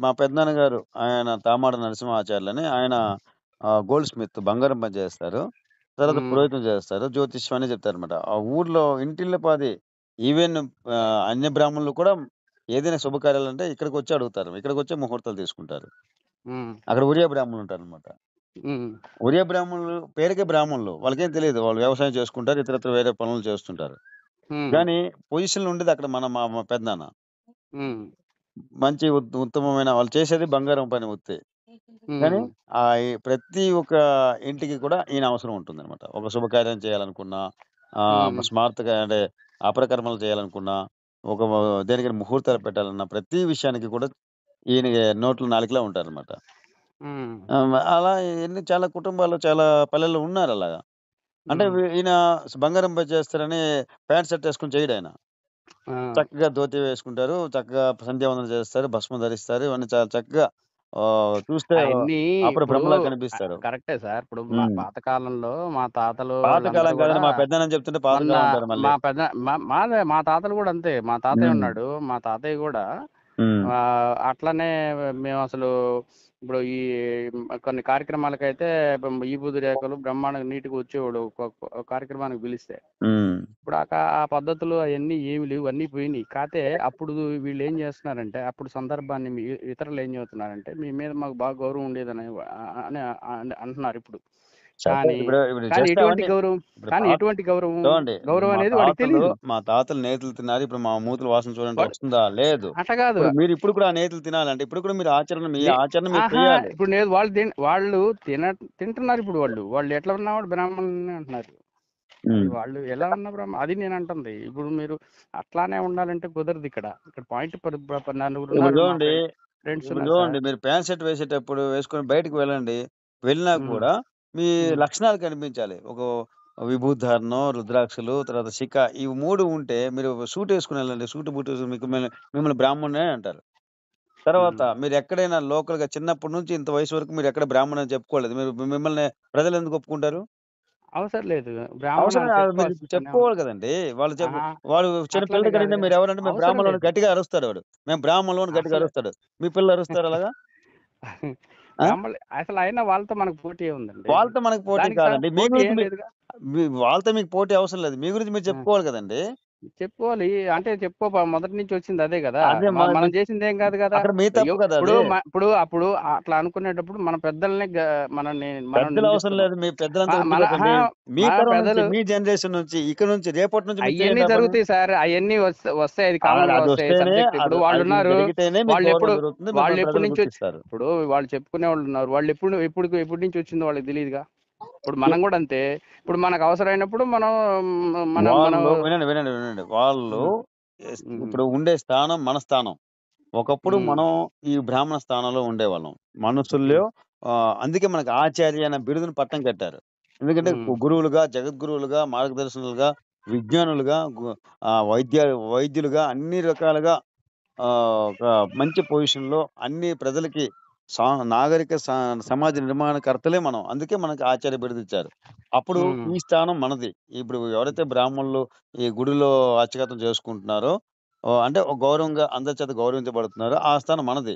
మా పెద్దనాన్న గారు ఆయన తామాడ నరసింహాచార్యులని, ఆయన గోల్డ్ స్మిత్ బంగారం పని చేస్తారు. తర్వాత పురోహితం చేస్తారు. జ్యోతిష్యం అని చెప్తారనమాట. ఆ ఊర్లో ఇంటిల్లపాది ఈవెన్ అన్య బ్రాహ్మణులు కూడా ఏదైనా శుభకార్యాలంటే ఇక్కడికొచ్చి అడుగుతారు. ఇక్కడికొచ్చే ముహూర్తాలు తీసుకుంటారు. అక్కడ ఒరియా బ్రాహ్మణులు ఉంటారనమాట. ఒరియా బ్రాహ్మణులు పేరుకే బ్రాహ్మణులు. వాళ్ళకేం తెలీదు. వాళ్ళు వ్యవసాయం చేసుకుంటారు. ఇతరత్ర వేరే పనులు చేస్తుంటారు. గానీ పొజిషన్‌లో ఉండేది అక్కడ మా మా పెదనాన్న. మంచి ఉత్తమమైన వాళ్ళు చేసేది బంగారం పని వృత్తి. కానీ ఈ ప్రతి ఒక్క ఇంటికి కూడా ఈయన అవసరం ఉంటుందనమాట. ఒక శుభకార్యం చేయాలనుకున్నా, స్మార్ట్‌గా అంటే అపరకర్మలు చేయాలనుకున్నా, ఒక దేనికైనా ముహూర్తాలు పెట్టాలన్నా ప్రతి విషయానికి కూడా ఈయన నోట్లో నాలుకలా ఉంటారనమాట. అలా ఎన్ని చాలా కుటుంబాల్లో చాలా పల్లెల్లో ఉన్నారలాగా. అంటే ఈయన బంగారం పని చేస్తారని ప్యాంట్, షర్ట్ ఏసుకొని చేయడాయన. చక్కగా ధోతి వేసుకుంటారు. చక్కగా సంధ్యావందనం చేస్తారు. భస్మం ధరిస్తారు. ఇవన్నీ చాలా చక్కగా చూస్తే అయన్నీ అప్పుడు ఇప్పుడు బ్రహ్మలా కనిపిస్తారు. కరెక్టే సార్. ఇప్పుడు మా పాత కాలంలో మా తాతలు పాత వీళ్ళందరూ కాలం కూడా కాదండి. మా పెద్దనాన్న చెప్తుంటే పాత మొన్న కాలం అంటారు మళ్ళీ. మా పెద్ద మాదే మా తాతలు కూడా అంతే. మా తాతయ్య హ్మ్. ఉన్నాడు. మా తాతయ్య కూడా హ్మ్. అట్లనే మేము అసలు ఇప్పుడు ఈ కొన్ని కార్యక్రమాలకైతే ఈబూది రేఖలు బ్రహ్మాండంగా నీట్‌గా వచ్చేవాడు. ఒక కార్యక్రమానికి పిలిస్తే. హ్మ్. ఇప్పుడు ఆ పద్ధతులు అయన్నీ ఏమి లేవు. అన్నీ పోయినాయి. కాతే అప్పుడు వీళ్ళేం చేస్తున్నారంటే, అప్పుడు సందర్భాన్ని ఇతరులు ఏం చెబుతున్నారంటే, మీ మీద మాకు బాగా గౌరవం ఉండేదని అని అంటున్నారు ఇప్పుడు. కానీ ఇప్పుడు కానీ జస్ట్ ఎటువంటి అవన్నీ గౌరవం? ఇప్పుడు కానీ ఎటువంటి గౌరవం? చూడండి. ఇప్పుడు గౌరవం అనేది వాడికి తెలీదు. మా తాతలు నేతులు తిన్నారు. ఇప్పుడు మా మూతుల వాసన చూడండి వాడు వస్తుందా? లేదు. అట్ట కాదు. ఇప్పుడు కూడా ఆ నేతులు తినాలంటే ఇప్పుడు కూడా మీరు మీ నే ఆచరణ మీరు ఆహా! చేయాలి. ఇప్పుడు నేను వాళ్ళు తింటున్నారు ఇప్పుడు వాళ్ళు. వాళ్ళు ఎట్లా ఉన్నవాడు బ్రాహ్మణులనే అంటున్నారు. అది వాళ్ళు ఎలా ఉన్న అది నేను అంటుంది. ఇప్పుడు మీరు అట్లానే ఉండాలంటే కుదరదు ఇక్కడ. ఇక్కడ పాయింట్ ఇప్పుడు నలుగురున్నారు మా చూడండి. ఫ్రెండ్స్ ఉన్నారు సార్. మీరు ప్యాంట్, షర్ట్ వేసేటప్పుడు వేసుకొని బయటకి వెళ్ళండి. వెళ్ళినా కూడా మీ లక్షణాలు కనిపించాలి. ఒక విభూతి ధారణం, రుద్రాక్షలు, తర్వాత ఈ 3 ఉంటే మీరు సూట్ ఏసుకొని వెళ్ళండి. సూట్, బూట్ ఏసుకొని మిమ్మల్ని బ్రాహ్మణుడే అంటారు. తర్వాత మీరెక్కడైనా లోకల్‌గా చిన్నప్పటి నుంచి ఇంత వయసు వరకు మీరెక్కడ బ్రాహ్మణుడు అని చెప్పుకోలేదు. మిమ్మల్ని ప్రజలెందుకు ఒప్పుకుంటారు? అవసరం లేదు. బ్రాహ్మణ అవసరం అని మీరు చెప్పుకోవాల్సిన పనేముంది. చెప్పుకోవాలి కదండీ! ఆహా! వాడు చిన్న అట్లని పిల్లాడిని కాదు అడిగినా కదా! మీరెవరంటే మేము అవసరం బ్రాహ్మణులు అని లేదు. గట్టిగా అరుస్తాడు వాడు. మేము బ్రాహ్మణులం అని గట్టిగా అసలు అరుస్తాడు. మీ పిల్లలు అరుస్తారా అలాగా? ఆ? బ్రాహ్మణులు అసలు అయినా వాళ్ళతో మనకు పోటీ ఏముందండి? వాళ్ళతో మనకు పోటీ దానికి కాదండి. మీ పోటీ గురించి ఏం లేదుగా. వాళ్ళతో మీకు పోటీ అవసరం లేదు. మీ గురించి మీరు ఆ! చెప్పుకోవాలి కదండీ! చెప్పుకోవాలి. అంటే మొదటి నుంచి వచ్చింది అదే గదా! అదే మనం మీరు చేసిందేం కాదు గదా! అక్కడ మీ తప్పు కదా ఇప్పుడు అది. అప్పుడు అట్లా అనుకునేటప్పుడు మన పెద్దల్ని మనం పెద్దలు అవసరం నిందిస్తున్నాం. లేదు. మీ పెద్దలంతా మన వదిలిపెట్టండి. మీ మన తరం నుంచి, పెద్దలు మీ జనరేషన్ నుంచి, ఇక నుంచి రేపటి నుంచి మీరు అయన్నీ చేయండి ఆ పని. జరుగుతాయి సార్. అయన్నీ వస్తాయి. అది కామన్‌గా వస్తాయి. అదొస్తేనే సబ్జెక్ట్ ఇప్పుడు అది వాళ్ళున్నారు. జరిగితేనే మీకు వాళ్ళెప్పుడు గౌరవం పెరుగుతుంది. మిమ్మల్ని వాళ్ళెప్పటి ప్రజలు నుంచి గుర్తిస్తారు. ఇప్పుడు వాళ్ళు చెప్పుకునేవాళ్ళున్నారు. ఎప్పటి నుంచి వచ్చిందో వాళ్ళకి తెలీదుగా. ఇప్పుడు మనం గూడా అంతే. ఇప్పుడు మనకు అవసరమైనప్పుడు మనం మనం మనం వినండి. వాళ్ళు హ్మ్. హ్మ్. ఇప్పుడు ఉండే స్థానం మన స్థానం. ఒకప్పుడు హ్మ్. మనం ఈ బ్రాహ్మణ స్థానంలో ఉండేవాళ్ళం. మనుషుల్లో హ్మ్. అందుకే మనకు ఆచార్య అనే బిరుదుని పట్టం కట్టారు. ఎందుకంటే హ్మ్. గురువులుగా, జగద్గురువులుగా, మార్గదర్శనులుగా, విజ్ఞానులుగా, వైద్యులుగా అన్ని రకాలుగా ఒక మంచి పొజిషన్‌లో అన్ని ప్రజలకి సా నాగరిక స సమాజ నిర్మాణకర్తలే మనం. అందుకే మనకి ఆచార్య బిరుదిచ్చారు. అప్పుడు హ్మ్. ఈ స్థానం మనది. ఇప్పుడు ఎవరైతే బ్రాహ్మణులు ఈ గుడిలో అర్చకత్వం చేసుకుంటున్నారో అంటే ఒక గౌరవంగా అందరి చేత గౌరవించబడుతున్నారో ఆ స్థానం మనది.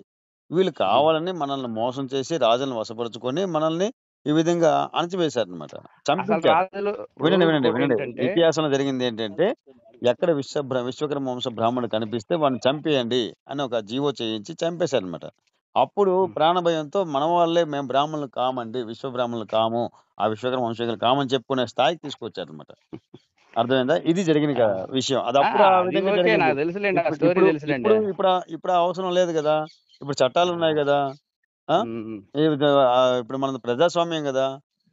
వీళ్ళు హ్మ్. కావాలని మనల్ని మోసం చేసి రాజులను వశపరుచుకొని మనల్ని ఈ విధంగా అణచివేశారనమాట. అసలు చంపించారు. రాజులు ఇప్పుడు వినండి. ఇంకోటేంటంటే ఇతిహాసంలో జరిగిందేంటంటే ఎక్కడ విశ్వకర్మ వంశ బ్రాహ్మణుడు కనిపిస్తే వాడిని చంపేయండి అని ఒక జీవో చేయించి చంపేశారనమాట. అప్పుడు హ్మ్. ప్రాణభయంతో మన వాళ్ళే మేము బ్రాహ్మణులు కామండి. బ్రాహ్మణులు కాము. ఆ విశ్వకర్మ వంశీకులు కామని చెప్పుకునే స్థాయికి తీసుకొచ్చారనమాట. అర్థమైందా? ఇది జరిగిన ఆ! విషయం. ఆ! అదప్పుడు ఆ అది విధంగా ఓకే. జరిగింది. నాకు తెలుసులెండి. ఆ ఇప్పుడు స్టోరీ ఇప్పుడు తెలుసులెండి. ఇప్పుడు ఇప్పుడు ఇప్పుడు ఆ అవసరం లేదు గదా! ఇప్పుడు చట్టాలున్నాయి ఆ! గదా! ఆ! హ్మ్. ఇప్పుడు మనది ప్రజాస్వామ్యం గదా!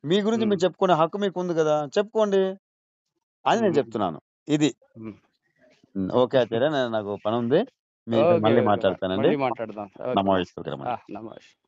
మీ గురించి హ్మ్. మీరు చెప్పుకునే హక్కు మీకుంది గదా! చెప్పుకోండి అని నేను హ్మ్. చెప్తున్నాను. ఇది. హ్మ్. ఓకే ఆచార్య. నాకు పనుంది. మీతో ఓకే. మళ్ళీ ఓకే. మాట్లాడతానండి. మళ్ళీ మాట్లాడదాం. ఓకే. నమో విశ్వకర్మ. నమస్తే.